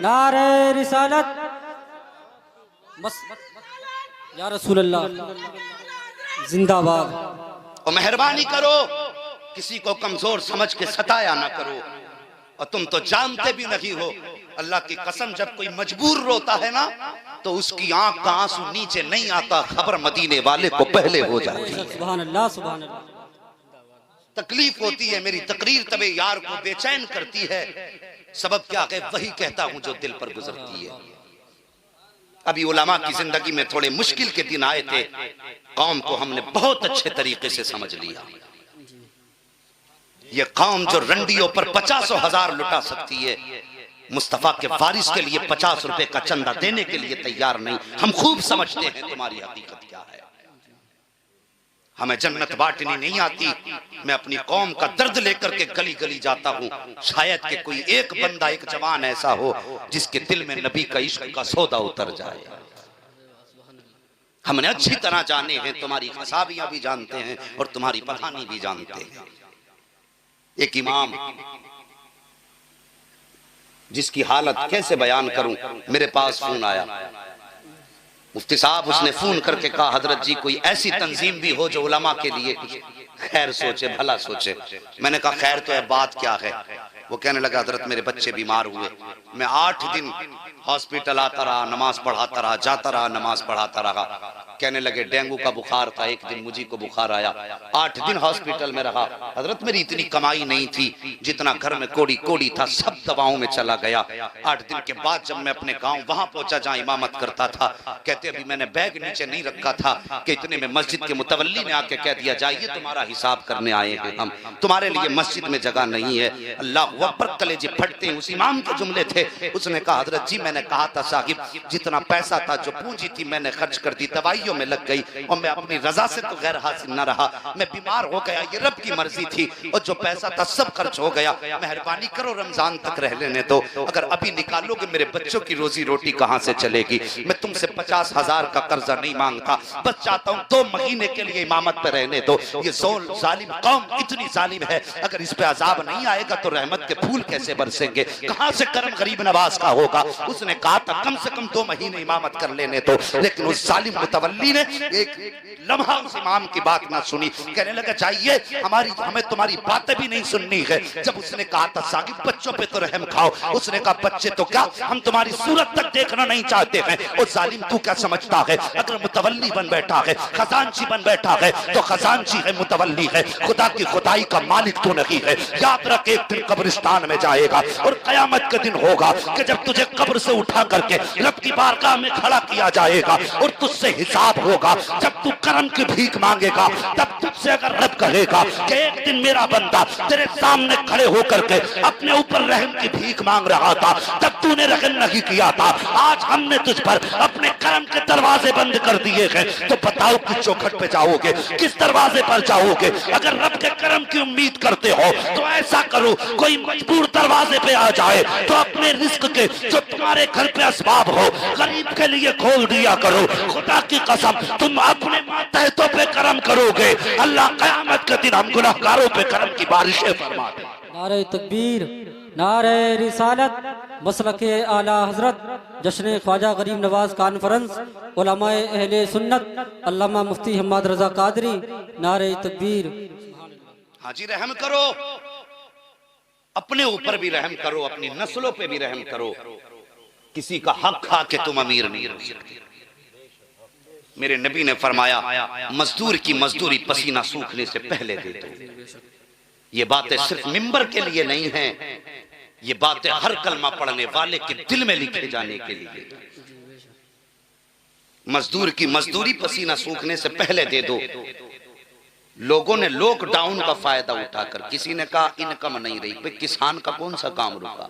S3: नारे रिसालत, या रसूल अल्लाह जिंदाबाद।
S1: और मेहरबानी करो किसी को कमजोर समझ के सताया ना करो। और तुम तो जानते भी नहीं हो, अल्लाह की कसम जब कोई मजबूर रोता है ना तो उसकी आंख का आंसू नीचे नहीं आता, खबर मदीने वाले को पहले हो जाती है।
S3: सुभान अल्लाह, सुभान अल्लाह।
S1: तकलीफ होती है, मेरी तकरीर तबे यार को बेचैन करती है। सबब क्या है? वही कहता हूं जो दिल पर गुजरती है। अभी उलमा की जिंदगी में थोड़े मुश्किल के दिन आए थे, कौम को हमने बहुत अच्छे तरीके से समझ लिया। ये कौम जो रंडियों पर 50,000 लुटा सकती है, मुस्तफा के वारिस के लिए 50 रुपए का चंदा देने के लिए तैयार नहीं। हम खूब समझते हैं तुम्हारी हकीकत क्या है। हमें जन्नत बांटनी नहीं आती। मैं अपनी कौम का दर्द लेकर के गली गली जाता हूँ, शायद कि कोई एक बंदा, एक जवान ऐसा हो जिसके दिल में नबी का इश्क का सौदा उतर जाए। हमने अच्छी तरह जाने हैं, तुम्हारी खसाबियां भी जानते हैं और तुम्हारी पठानी भी जानते हैं। एक इमाम जिसकी हालत कैसे बयान करूं, मेरे पास फोन आया, मुफ्ती साहब उसने फोन करके कहा हजरत जी कोई ऐसी तंजीम भी हो जो उलमा के लिए कुछ खैर सोचे, भला सोचे। मैंने कहा खैर तो है, बात क्या है? वो कहने लगा हजरत मेरे बच्चे बीमार हुए, मैं 8 दिन हॉस्पिटल आता रहा, नमाज पढ़ाता रहा, जाता रहा, नमाज पढ़ाता रहा। कहने लगे डेंगू का बुखार था, एक दिन मुझे को बुखार आया, 8 दिन हॉस्पिटल में रहा। हजरत मेरी इतनी कमाई नहीं थी, जितना घर में कोड़ी कोड़ी था सब दवाओं में चला गया। 8 दिन के बाद जब मैं अपने गांव वहां पहुंचा जहां इमामत करता था, कहते अभी मैंने बैग नीचे नहीं रखा था कि इतने में मस्जिद के मुतवल्ली ने आके कह दिया जाइए तुम्हारा हिसाब करने आए हैं हम, तुम्हारे लिए मस्जिद में जगह नहीं है। अल्लाह अकबर, कलेजे फटते हैं। उस इमाम के जुमले थे, उसने कहा हजरत जी मैंने कहा था साहिब जितना पैसा था, जो पूंजी थी मैंने खर्च कर दी, दवाइयों में लग गई और मैं अपनी रजा से तो गैर हासिल न रहा, मैं बीमार हो गया, ये रब की मर्जी थी और जो पैसा था सब खर्च हो गया। मेहरबानी करो रमजान तक रह लेने दो, अगर अभी निकालोगे मेरे बच्चों की रोजी रोटी कहां से चलेगी। मैं तुमसे 50,000 का कर्जा नहीं मांगता, बस चाहता हूं 2 महीने के लिए इमामत पे रहने दो। ये जालिम कौम इतनी जालिम है, अगर इस पे अजाब नहीं आएगा तो रहमत के फूल कैसे बरसेंगे, कहां से करम गरीब नवाज का होगा। उसने कहा था कम से कम 2 महीने इमामत कर लेने दो, लेकिन उस जालिम मुतवल्ली मुतवल्ली ने एक लम्हा उस इमाम की बात ना सुनी, कहने लगा चाहिए हमें तुम्हारी बातें भी नहीं सुननी है। जब उसने कहा था साकिब बच्चों पे तो रहम खाओ, उसने कहा बच्चे तो क्या, हम तुम्हारी सूरत तक देखना नहीं चाहते हैं। और जालिम तू क्या समझता है, अगर मुतवल्ली बन बैठा है, खजानची बन बैठा है, तो खजानची है, मुतवल्ली है, खुदा की खुदाई का मालिक तो नहीं है। याद रख एक दिन कब्रिस्तान में जाएगा और कयामत के दिन होगा कि जब तुझे कब्र से उठा करके रब की बारगाह में खड़ा किया जाएगा और तुझसे हिसाब होगा। जब तू करम की भीख मांगेगा तब तुझसे अगर रब कहेगा कि एक दिन मेरा बंदा तेरे सामने खड़े होकर के अपने ऊपर रहम की भीख मांग रहा था, तब तूने रहम नहीं किया था, आज हमने तुझ पर अपने करम के दरवाजे बंद कर दिए हैं, तो बताओ किस चौखट पे जाओगे, किस दरवाजे पर जाओगे। अगर रब के करम की उम्मीद करते हो तो ऐसा करो, कोई मजबूर दरवाजे पे आ जाए तो अपने रिस्क के जो तुम्हारे घर पे असबाब हो गरीब के लिए खोल दिया करो। खुदा की कसम तुम अपने मातहतों पे करम करोगे, अल्लाह कयामत के दिन हम गुनाहगारों पे करम की बारिशें फरमा दे।
S3: नारे तकबीर, नारे रिसालत, मसलके आला हजरत, जश्न ख्वाजा गरीब नवाज कॉन्फ्रेंस, उलमाए अहले सुन्नत अल्लामा मुफ्ती हम्माद रजा कादरी, नारे तकबीर।
S1: हाजी रहम करो, अपने ऊपर भी रहम करो, अपनी नस्लों पे भी रहम करो। किसी का हक खा के तुम अमीर नहीं हो सकते। मेरे नबी ने फरमाया मजदूर की मजदूरी पसीना सूखने से पहले दे दो। ये बातें सिर्फ मिंबर के लिए नहीं हैं, ये बातें हर कलमा पढ़ने वाले के दिल में लिखे जाने के लिए। मजदूर की मजदूरी पसीना सूखने से पहले दे दो। लोगों ने लॉकडाउन का फायदा उठाकर, किसी ने कहा इनकम नहीं रही, भाई किसान का कौन सा काम रुका,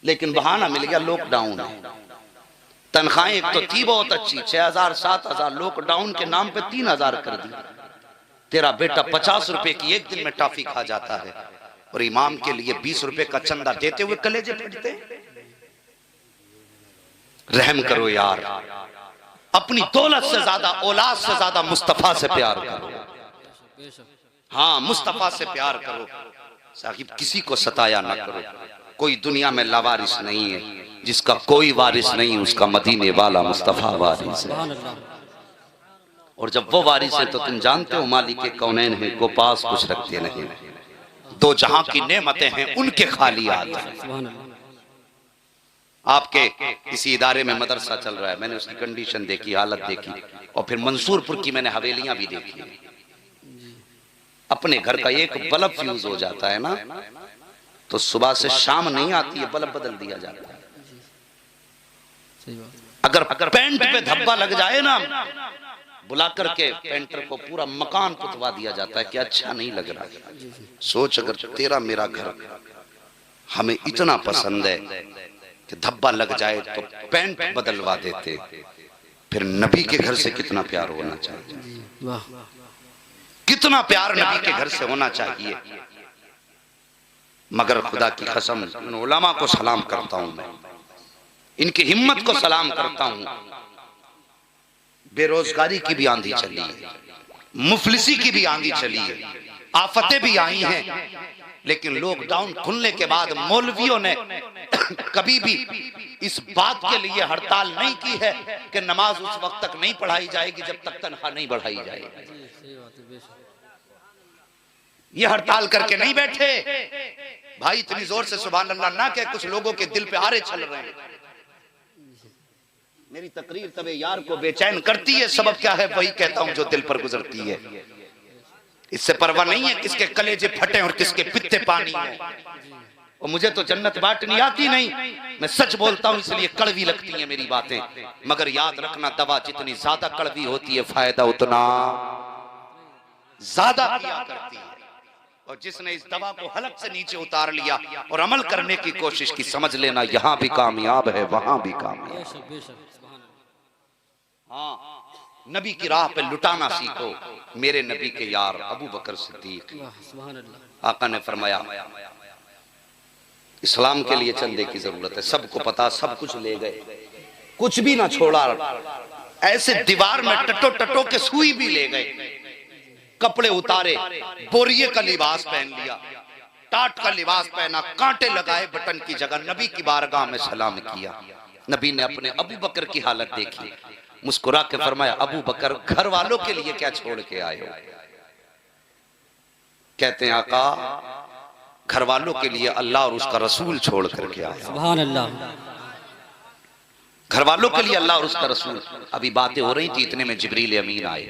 S1: लेकिन बहाना मिल गया लॉकडाउन है। तनख्वाहें एक तो थी बहुत अच्छी, 6,000 7,000, लॉकडाउन के नाम पे 3,000 कर दी। तेरा बेटा 50 रुपए की एक दिन में टॉफी खा जाता है और इमाम के लिए 20 रुपए का चंदा देते हुए कलेजे फटते। रहम करो यार, अपनी दौलत से ज्यादा, औलाद से ज्यादा मुस्तफा से प्यार करो। हाँ, मुस्तफा से प्यार करो। साहिब किसी को सताया ना करो। कोई दुनिया में लावारिस नहीं है, जिसका कोई वारिस नहीं उसका मदीने वाला मुस्तफा वारिस है। और जब वो वारिस है तो तुम जानते हो मालिक के कौनैन है, को पास कुछ रखते नहीं, दो जहां की नेमतें हैं उनके खाली आते हैं। आपके किसी इदारे में मदरसा चल रहा है, मैंने उसकी कंडीशन देखी, हालत देखी, और फिर मंसूरपुर की मैंने हवेलियां भी देखी। अपने घर का एक बल्ब फ्यूज हो जाता है ना, तो सुबह से शाम नहीं आती है, बल्ब बदल दिया जाता है। अगर पेंट पे धब्बा लग जाए ना, बुला करके पेंटर को पूरा मकान पुतवा दिया जाता है कि अच्छा नहीं लग रहा। सोच, अगर तेरा मेरा घर हमें इतना पसंद है कि धब्बा लग जाए तो पेंट बदलवा देते, फिर नबी के घर से कितना प्यार होना चाहिए, कितना प्यार नबी के घर से होना चाहिए। मगर खुदा की कसम, उलमा को सलाम करता हूं मैं, इनकी हिम्मत को सलाम करता हूं। बेरोजगारी की भी आंधी चली है, मुफलिसी की भी आंधी चली है, आफतें भी आई हैं, लेकिन लॉकडाउन खुलने के बाद मौलवियों ने कभी भी इस बात के लिए हड़ताल नहीं की है कि नमाज उस वक्त तक नहीं पढ़ाई जाएगी जब तक तनख्वाह नहीं बढ़ाई जाएगी। ये हड़ताल करके नहीं बैठे भाई, इतनी जोर से सुभान अल्लाह ना कि कुछ लोगों के दिल पे आरे चल रहे हैं। मेरी तकरीर तबे यार को बेचैन करती है, सबब क्या है वही कहता हूं जो दिल पर गुजरती है। इससे परवाह नहीं है किसके कलेजे फटे और किसके पित्ते पानी हो। और मुझे तो जन्नत बांटनी आती नहीं, मैं सच बोलता हूं, इसलिए कड़वी लगती है मेरी बातें। मगर याद रखना, दवा जितनी ज्यादा कड़वी होती है फायदा उतना ज्यादा किया करती है। और जिसने इस दवा को हलक से नीचे उतार लिया और अमल करने की कोशिश की, समझ लेना यहां भी कामयाब है, वहां भी कामयाब। हाँ, नबी की राह पे लुटाना सीखो। मेरे नबी के यार अबू बकर सिद्दीक, आका ने फरमाया इस्लाम के लिए चंदे की जरूरत है, सबको पता, सब कुछ ले गए, कुछ भी ना छोड़ा। ऐसे दीवार में टटो टटो के सुई भी ले गए, कपड़े उतारे, बोरिये का लिबास पहन लिया, टाट का लिबास पहना, कांटे लगाए बटन की जगह, नबी की बारगाह में सलाम किया। नबी ने अपने अबू बकर की हालत देखी, मुस्कुरा के फरमाया, अबू बकर घर वालों के लिए क्या छोड़ के आए हो? कहते हैं आका, घर वालों के लिए अल्लाह और उसका रसूल छोड़ करके आया।
S2: सुभान अल्लाह।
S1: घर वालों के लिए अल्लाह और उसका रसूल। अभी बातें हो रही थी, इतने में जिब्रील अमीन आए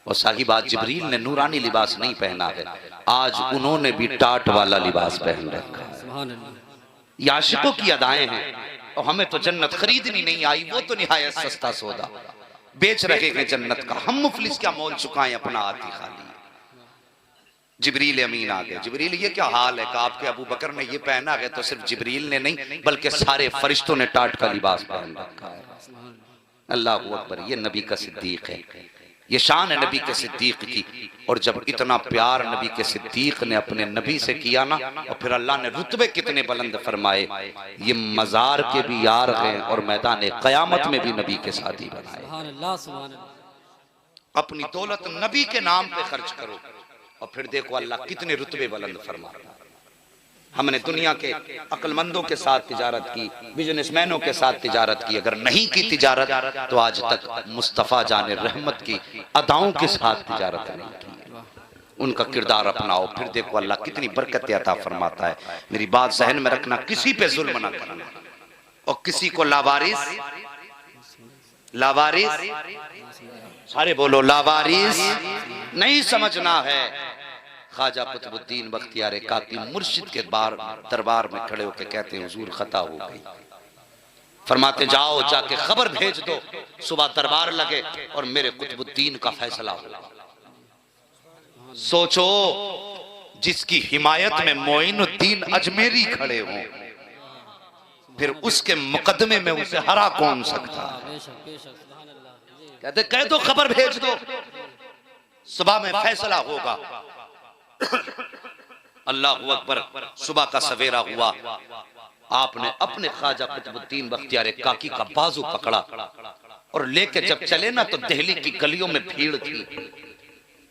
S1: और साहिबात जिब्रील ने नूरानी लिबास नहीं पहना है, आज उन्होंने भी टाट वाला लिबास पहन रखा है।
S2: सुभान अल्लाह।
S1: ये आशिकों की अदाएं हैं और हमें तो जन्नत खरीदनी नहीं आई, वो तो निहायत सस्ता सौदा बेच रहे हैं जन्नत का। हम मुफलिस क्या मोल चुकाएं अपना आती खाली। जिब्रील अमीन आ गए। जिब्रील ये क्या हाल है कि आपके अबू बकर ने ये पहना है? तो सिर्फ जिब्रील ने नहीं बल्कि सारे फरिश्तों ने टाट का लिबास पहन रखा है। अल्लाह अकबर। ये नबी का सिद्दीक है, ये शान है नबी के सिद्दीक की। और जब इतना प्यार नबी के सिद्दीक ने अपने नबी से किया ना, और फिर अल्लाह ने रुतबे कितने बुलंद फरमाए। ये मजार के भी यार हैं और मैदान क़यामत में भी नबी के साथी बनाए।
S2: सुभान अल्लाह, सुभान अल्लाह।
S1: अपनी दौलत नबी के नाम पे खर्च करो और फिर देखो अल्लाह कितने रुतबे बुलंद फरमाता है। हमने दुनिया के अक्लमंदों के साथ तिजारत की, बिजनेसमैनों के साथ तिजारत की। अगर नहीं की तिजारत तो आज तक मुस्तफ़ा जाने रहमत की अदाओं के साथ तिजारत नहीं की। उनका किरदार अपनाओ, फिर देखो अल्लाह कितनी बरकत अता फरमाता है। मेरी बात जहन में रखना, किसी पे जुल्म ना करना और किसी को लावारिस, लावारिस, सारे बोलो लावारिस नहीं समझना है। ख्वाजा कुतुबुद्दीन बख्तियार काकी मुर्शिद के दरबार में खड़े होकर कहते हैं, हुजूर खता हो गई। फरमाते जाओ जाके खबर भेज दो, सुबह दरबार लगे और मेरे कुतुबुद्दीन का फैसला होगा। सोचो जिसकी हिमायत में मोइनुद्दीन अजमेरी खड़े हों, फिर उसके मुकदमे में उसे हरा कौन सकता? कहते कह दो खबर भेज दो, सुबह में फैसला होगा। अल्लाह अकबर। सुबह का सवेरा हुआ, आपने अपने ख्वाजा कुतुबुद्दीन बख्तियार काकी का बाजू पकड़ा और लेके जब चले ना तो दिल्ली की गलियों में भीड़ थी,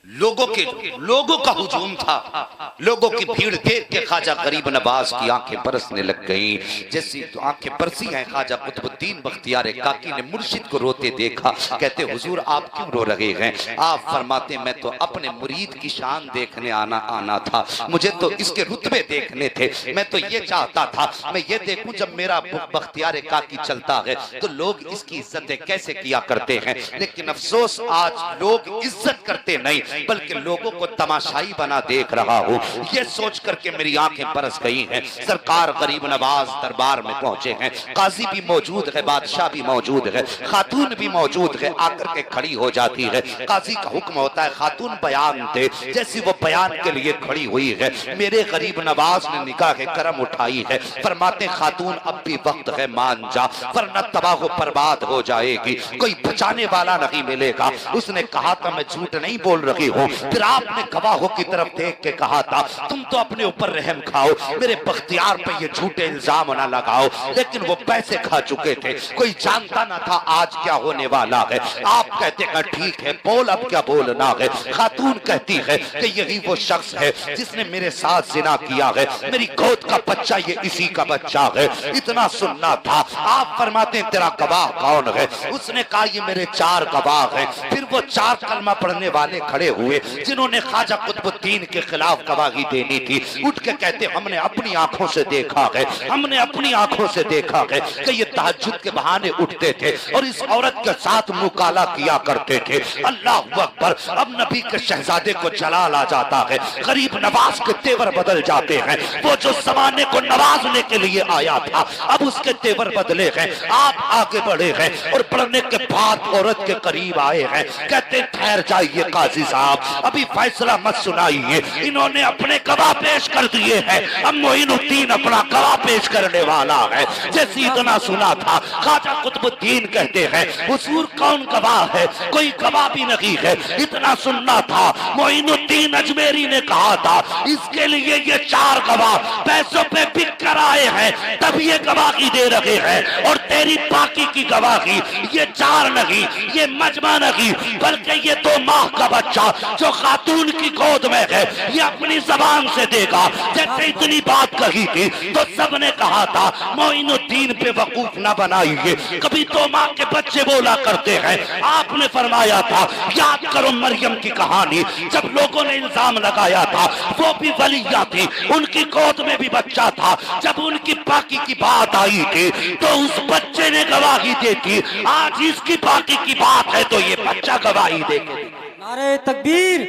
S1: लोगों का हुजूम था। लोगों की भीड़ देख के ख्वाजा गरीब नवाज की आंखें बरसने लग गईं। जैसी तो आंखें बरसी हैं, ख्वाजा कुतुबुद्दीन बख्तियार काकी ने मुर्शिद को रोते देखा। कहते हुजूर आप क्यों रो रहे हैं? आप फरमाते मैं तो अपने मुरीद की शान देखने आना था, मुझे तो इसके रुतबे देखने थे। मैं तो ये चाहता था मैं ये देखूं जब मेरा बख्तियार काकी चलता है तो लोग इसकी इज्जतें कैसे किया करते हैं। लेकिन अफसोस आज लोग इज्जत करते नहीं बल्कि लोगों को तमाशाई बना देख रहा हूँ। ये सोच करके मेरी आंखें बरस गई हैं। सरकार गरीब नवाज दरबार में पहुंचे हैं, काजी भी मौजूद है, बादशाह भी मौजूद है, खातून भी मौजूद है। आकर के खड़ी हो जाती है। काजी का हुक्म होता है खातून बयान दे। जैसी वो बयान के लिए खड़ी हुई है, मेरे गरीब नवाज ने निगाह करम उठाई है। फरमाते खातून अब भी वक्त है, मान जा वरना तबाह बर्बाद हो जाएगी, कोई बचाने वाला नहीं मिलेगा। उसने कहा था मैं झूठ नहीं बोल रही हूँ। फिर आपने गवाहों की तरफ देख के कहा था तुम तो अपने ऊपर रहम खाओ, मेरे बख्तियार पे ये झूठे इल्जाम ना लगाओ। लेकिन वो पैसे खा चुके थे, कोई जानता ना था आज क्या होने वाला है। आप कहते हैं ठीक है बोल, अब क्या बोलना है। खातून कहती है कि यही वो शख्स है जिसने मेरे साथ जिना किया है, मेरी गोद का बच्चा ये इसी का बच्चा है। इतना सुनना था। आप फरमाते हैं तेरा गवाह कौन है? उसने कहा ये मेरे 4 गवाह हैं। फिर वो 4 कलमा पढ़ने वाले खड़े हुए जिन्होंने ख्वाजा कुतुबुद्दीन के खिलाफ गवाही देनी थी। उठ के कहते हमने अपनी आंखों से देखा है, हमने अपनी आंखों से देखा है कि ये तहज्जुद के बहाने उठते थे और इस औरत के साथ मुकाला किया करते थे। अल्लाह अकबर। अब नबी के शहजादे को जलाल आ जाता है, गरीब नवाज के तेवर बदल जाते हैं। वो जो जमाने को नवाजने के लिए आया था अब उसके तेवर बदले हैं। आप आगे बढ़े हैं और बढ़ने के बाद औरत के करीब आए हैं। कहते ठहर जाइए काजी साहब, अभी फैसला मत सुनाइए। इन्होंने अपने गवाह पेश कर दिए हैं, अब मोइनुद्दीन अपना गवाह पेश करने वाला है। जैसे इतना सुना था ख्वाजा कुतुबुद्दीन कहते हैं हुजूर कौन गवाह है? कोई गवाह भी नहीं है। इतना सुनना था मोइनुद्दीन अजमेरी ने कहा था इसके लिए ये 4 गवाह पैसों पे बिक कर आए हैं तब ये गवाही दे रहे हैं। और तेरी बाकी की गवाही ये 4 नहीं, ये मजमा नहीं बल्कि ये 2 माह का बच्चा जो खातून की गोद में है ये अपनी जबान से देगा। जैसे इतनी बात कही थी तो सबने कहा था मोइनुद्दीन पे वकूफ ना बनाइए, कभी तो माँ के बच्चे बोला करते हैं। आपने फरमाया था याद करो मरियम की कहानी, जब लोगों ने इल्जाम लगाया था वो भी वलिया थी, उनकी गोद में भी बच्चा था, जब उनकी पाकी की बात आई थी तो उस बच्चे ने गवाही दी थी। आज इसकी पाकी की बात है तो ये बच्चा गवाही देगा।
S3: नारे तकबीर,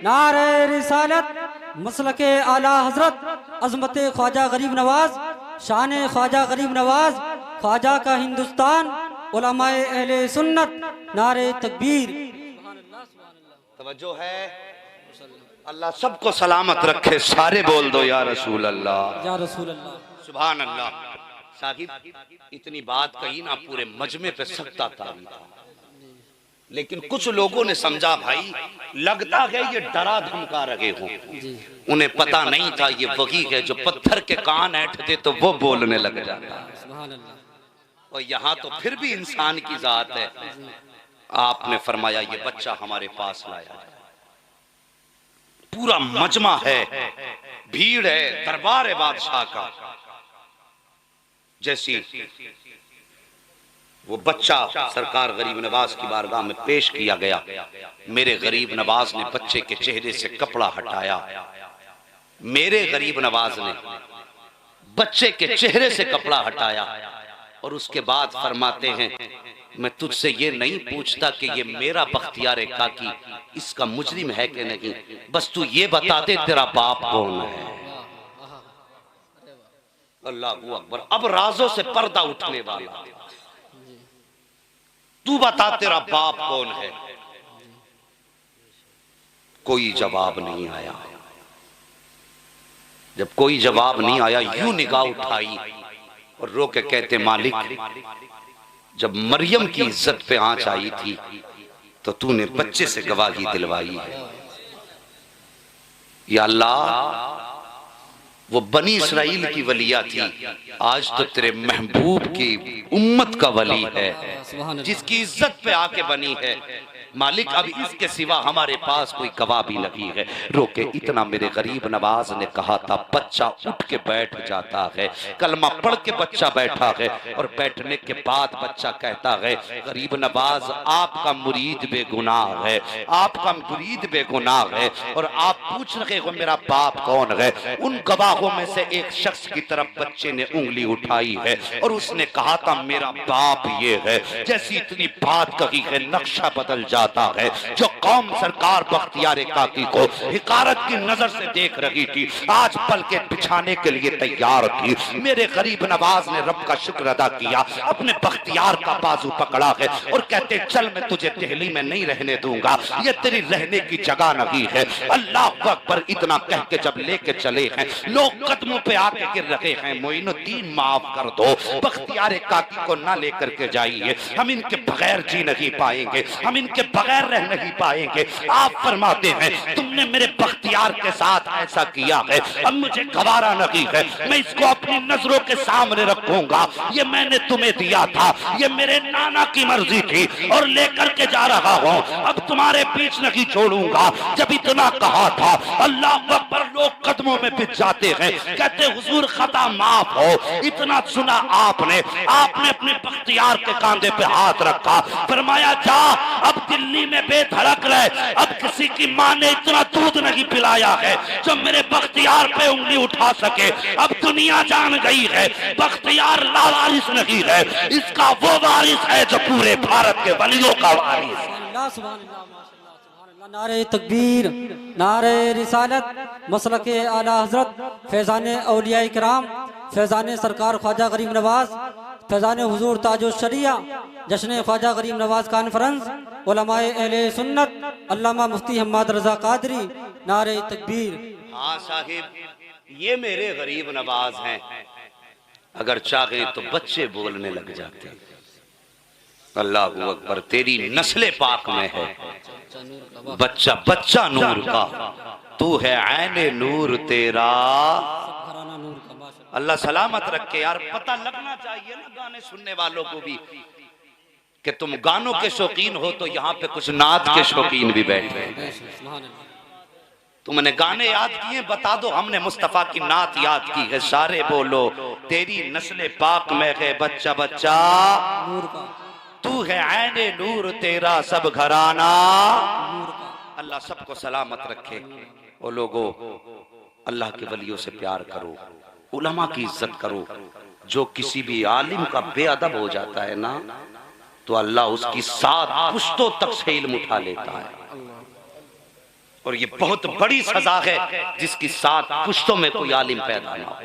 S3: नारे रिसालत, मसलके आला हजरत अजमत ख्वाजा गरीब नवाज, शान ख्वाजा गरीब नवाज, ख्वाजा का हिंदुस्तान, उलमाए अहले सुन्नत, नारे तकबीर।
S1: तवज्जो है, अल्लाह सबको सलामत रखे, सारे बोल दो या रसूल अल्लाह,
S3: या रसूल अल्लाह,
S1: सुभान अल्लाह। साहिब इतनी बात कही ना, पूरे मजमे पे सख्ता ताली था, लेकिन कुछ लोगों ने समझा भाई लगता है ये डरा धमका रहे हो। उन्हें पता नहीं था ये वही है जो पत्थर के कान ऐंठते तो वो बोलने लग जाता। और यहाँ तो फिर भी इंसान की जात है। आपने फरमाया ये बच्चा हमारे पास लाया, पूरा मजमा है, भीड़ है, दरबार है बादशाह का। जैसी वो बच्चा सरकार गरीब नवाज की बारगाह में पेश किया गया, मेरे गरीब नवाज ने बच्चे के चेहरे से कपड़ा हटाया, मेरे गरीब नवाज ने बच्चे के चेहरे से कपड़ा हटाया और उसके बाद फरमाते हैं मैं तुझसे ये नहीं पूछता कि ये मेरा बख्तियार काकी इसका मुजरिम है कि नहीं, बस तू ये बता दे तेरा बाप कौन है। अल्लाह अकबर, अब राजों से पर्दा उठने वाला, तू बता तेरा बाप कौन है। कोई जवाब नहीं आया। जब कोई जवाब नहीं आया यूं निगाह उठाई और रो के कहते मालिक जब मरियम की इज्जत पे आंच आई थी तो तूने बच्चे से गवाही दिलवाई है। या अल्लाह वो बनी इसराइल की वलिया थी, आज तो तेरे महबूब की उम्मत का वली है जिसकी इज्जत पे आके बनी है। मालिक अब इसके सिवा हमारे पास कोई गवाह भी नहीं है। रोके इतना मेरे गरीब नवाज ने कहा था, बच्चा उठ के बैठ जाता है, कलमा पढ़ के बच्चा बैठा है और बैठने के बाद बच्चा कहता है गरीब नवाज आपका मुरीद बेगुनाह है, आपका मुरीद बेगुनाह है और आप पूछ रहे हो मेरा बाप कौन है। उन गवाहों में से एक शख्स की तरफ बच्चे ने उंगली उठाई है और उसने कहा था मेरा बाप ये है। जैसी इतनी बात कही है नक्शा बदल जा है। जो कौम सरकार बख्तियार काकी को हिकारत की नजर से देख रही थी आज पलके बिछाने के लिए तैयार थी। मेरे गरीब नवाज ने रब का शुक्र अदा किया, अपने बख्तियार का बाजू पकड़ा है और कहते चल मैं तुझे दिल्ली में नहीं रहने दूंगा, ये तेरी रहने की जगह नहीं है। अल्लाह अकबर इतना कह के जब लेके चले हैं लोग कदमों पे आके गिर रहे हैं, मोइनुद्दीन माफ कर दो, बख्तियार काकी को ना लेकर के जाइए, हम इनके बगैर जी नहीं पाएंगे, हम इनके बगैर रह नहीं पाएंगे। आप फरमाते हैं तुमने मेरे बख्तियार के साथ ऐसा किया है, अब मुझे गवारा नहीं है, मैं इसको अपनी नजरों के सामने रखूंगा। ये मैंने तुम्हें दिया था, ये मेरे नाना की मर्जी थी और लेकर के जा रहा हूं, अब तुम्हारे बीच नहीं छोड़ूंगा। जब इतना कहा था अल्लाह अकबर लोग कदमों में बिछ जाते हैं, कहते हुजूर खता माफ हो। इतना सुना आपने अपने बख्तियार के कांधे पे हाथ रखा, फरमाया जा अब दिल्ली में बेधड़क रहे, अब किसी की मां ने इतना दूध नहीं पिलाया है जो मेरे बख्तियार पे उंगली उठा सके। अब दुनिया जान गई है बख्तियार लावारिस नहीं है, इसका वो वारिस है जो पूरे भारत के वलियों का वारिस।
S3: नारे तकबीर, नारे रिसालत, मसलके आला हजरत फैजान औलिया इकराम, फैजान सरकार ख्वाजा गरीब नवाज, फैजान हुजूर ताजो शरिया, जश्न ख्वाजा गरीब नवाज कॉन्फ्रेंस, उलमाए अहले सुन्नत, अल्लामा मुफ्ती हम्माद रजा कादरी, नारे तकबीर।
S1: हाँ साहिब ये मेरे गरीब नवाज हैं, अगर चाहे तो बच्चे बोलने लग जाते हैं। अल्लाह अकबर, तेरी नस्ले पाक में है बच्चा, बच्चा नूर का, तू है ऐने नूर तेरा। अल्लाह सलामत रखे यार, पता लगना चाहिए ना गाने सुनने वालों को भी कि तुम गानों के शौकीन हो तो यहाँ पे कुछ नात के शौकीन भी बैठे हैं। तुमने गाने याद किए, बता दो हमने मुस्तफा की नात याद की है। सारे बोलो तेरी नस्ल पाक में है बच्चा बच्चा, तू है ऐने नूर तेरा सब घराना। अल्लाह सबको सलामत रखे। ओ लोगो, अल्लाह के वलियों से प्यार करो, उलमा की इज्जत करो। जो किसी भी आलिम का बेअदब हो जाता है ना, तो अल्लाह उसकी 7 पुश्तों तक से इल्म उठा लेता है। और ये बहुत बड़ी सजा है जिसकी 7 पुश्तों में कोई आलिम पैदा ना हो।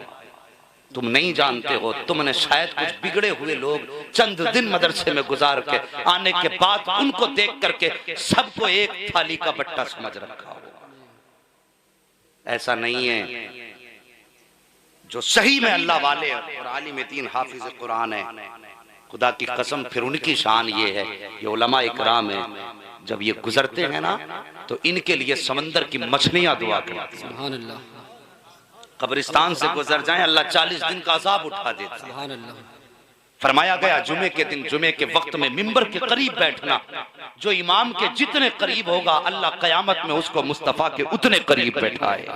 S1: तुम नहीं जानते हो, तुमने शायद कुछ बिगड़े हुए लोग चंद दिन मदरसे में गुजार के आने के बाद उनको देख करके सबको एक थाली का बट्टा समझ रखा हो। ऐसा नहीं है। जो सही में अल्लाह वाले और आलिम दीन हाफिज कुरान है, खुदा की कसम फिर उनकी शान ये है, ये उलमा इकराम है, जब ये गुजरते हैं ना तो इनके लिए समंदर की मछलियां दुआ करती हैं। सुभान अल्लाह। कब्रिस्तान से गुजर जाएं, अल्लाह 40 दिन का अजाब उठा देता है। सुभान अल्लाह। फरमाया गया जुमे के दिन, जुमे के वक्त में मिंबर के करीब बैठना, जो इमाम के जितने करीब होगा अल्लाह कयामत में उसको मुस्तफा के उतने करीब बैठाए।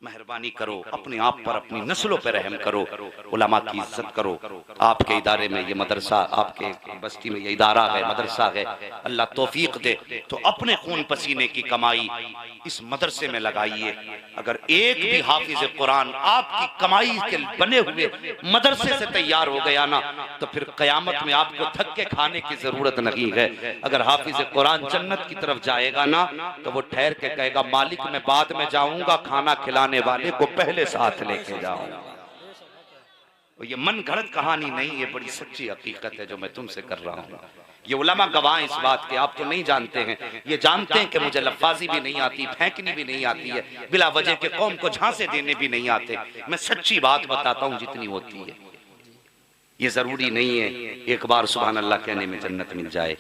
S1: मेहरबानी करो, अपने आप पर, अपनी नस्लों पर रहम करो, उलमा की इज्जत करो। आपके इदारे में ये मदरसा, आपके बस्ती में ये इदारा है, मदरसा है, अल्लाह तौफीक दे तो अपने खून पसीने की कमाई इस मदरसे में लगाइए। अगर एक भी हाफिज कुरान आपकी कमाई के बने हुए मदरसे से तैयार हो गया ना, तो फिर कयामत में आपको थक के खाने की जरूरत नहीं है। अगर हाफिज कुरान जन्नत की तरफ जाएगा ना, तो वो ठहर के कहेगा मालिक मैं बाद में जाऊंगा, खाना खिलाने वाले को पहले साथ लेके जाओ। ये मन गढ़ंत कहानी नहीं, ये बड़ी सच्ची हकीकत है जो मैं तुमसे कर रहा हूँ। ये उलमा गवाह इस बात के, आप तो नहीं जानते हैं, ये जानते हैं कि मुझे लफ्फाजी भी नहीं आती, फेंकनी भी नहीं आती है, बिला वजह के कौम को झांसे देने भी नहीं आते। मैं सच्ची बात बताता हूँ जितनी होती है। ये जरूरी नहीं है एक बार सुभान अल्लाह कहने में जन्नत मिल जाए,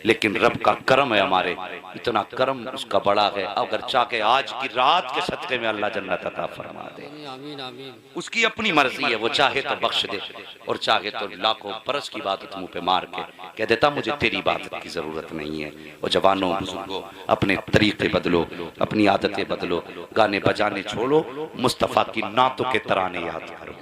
S1: लेकिन रब का करम है, हमारे इतना करम उसका बड़ा है। अगर चाहे आज की रात के सदके में अल्लाह जन्नत अता फरमा दे, उसकी अपनी मर्जी है, वो चाहे तो बख्श दे और चाहे तो लाखों बरस की बात मुंह पे मार के कह देता मुझे तेरी बात की जरूरत नहीं है। वो जवानों बुजुर्गों, अपने तरीके बदलो, अपनी आदतें बदलो, गाने बजाने छोड़ो, मुस्तफा की नातों के तराने याद करो।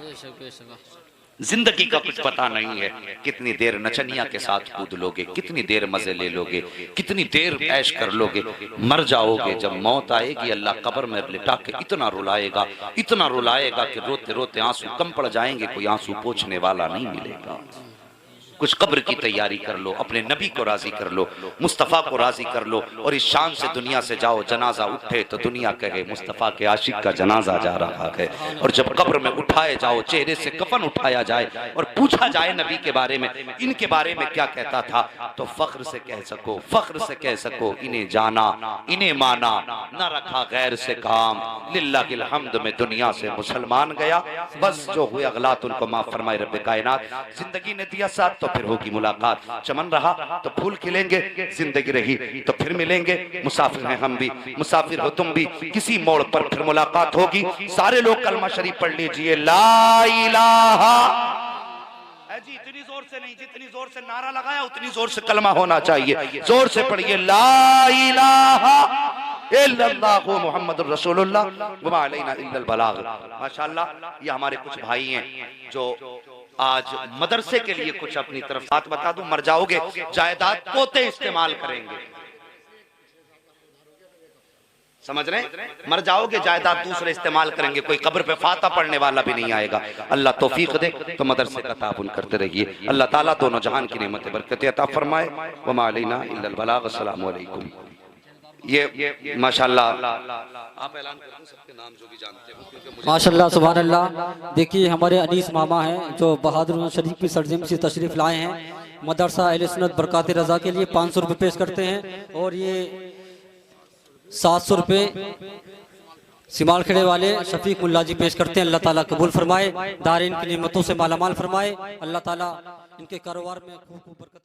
S1: जिंदगी का कुछ पता नहीं है, कितनी देर नचनिया के साथ कूद लोगे, कितनी देर मजे ले लोगे, कितनी देर ऐश कर लोगे, मर जाओगे। जब मौत आएगी अल्लाह कब्र में लिटा के इतना रुलाएगा, इतना रुलाएगा कि रोते रोते आंसू कम पड़ जाएंगे, कोई आंसू पोंछने वाला नहीं मिलेगा। कुछ कब्र की तैयारी कर लो, अपने नबी को राजी कर लो, मुस्तफ़ा को राजी कर लो और इस शान से दुनिया से जाओ। जनाजा उठे तो दुनिया कहे मुस्तफ़ा के आशिक का जनाजा जा रहा है। और जब कब्र में उठाए जाओ, चेहरे से कफन उठाया जाए और पूछा जाए नबी के बारे में, इनके बारे में क्या कहता था, तो फख्र से कह सको, फख्र से कह सको इन्हें जाना, इन्हें माना, न रखा गैर से काम, लिल्लाहिल हम्द में दुनिया से मुसलमान गया। बस जो हुए अगलात उनको माफ फरमाए रब्बे कायनात। जिंदगी ने दिया साथ तो फिर होगी मुलाकात, चमन रहा तो फूल खिलेंगे, जिंदगी रही तो फिर मिलेंगे। मुसाफिर हैं हम भी, मुसाफिर हो तुम भी, किसी मोड़ पर फिर मुलाकात होगी। सारे लोग कलमा शरीफ पढ़ लीजिए, ला इलाहा जी। इतनी जोर से नहीं, जितनी जोर से नारा लगाया उतनी जोर से कलमा होना चाहिए। जोर से पढ़िए, ला इलाहा इल्लल्लाहु मुहम्मदुर रसूलुल्लाह व मा अलैना इल्लल बलाग। माशाअल्लाह, ये हमारे कुछ भाई हैं जो आज मदरसे के लिए कुछ अपनी तरफ बात बता दूं। मर जाओगे जायदाद पोते इस्तेमाल करेंगे, समझ रहे हैं? मर जाओगे जायदाद दूसरे इस्तेमाल करेंगे, कोई कब्र पे फाता पढ़ने वाला भी नहीं आएगा। अल्लाह तौफीक दे तो मदरसे का ताबुन करते रहिए। अल्लाह ताला दोनों जहान की नेमतें बरकतें अता फरमाए। व मा अलैना इल्लल बलाग। अस्सलामु अलैकुम। ये माशाल्लाह आप ऐलान कर दो सबके नाम जो भी जानते हो।
S3: माशाल्लाह सुभान अल्लाह। देखिए हमारे अनीस मामा हैं जो बहादुर शरीफ की सरजमी से तशरीफ लाए हैं। मदरसा अहले सुन्नत बरकात रजा के लिए 500 रुपये पेश करते हैं और ये 700 रुपये सिमाल खेड़े वाले शफीक मुल्ला जी पेश करते हैं। अल्लाह ताला कबूल फरमाए, दारिन की नेमतों से मालामाल फरमाए। अल्लाह ताला इनके कारोबार में खूब खूब बरकत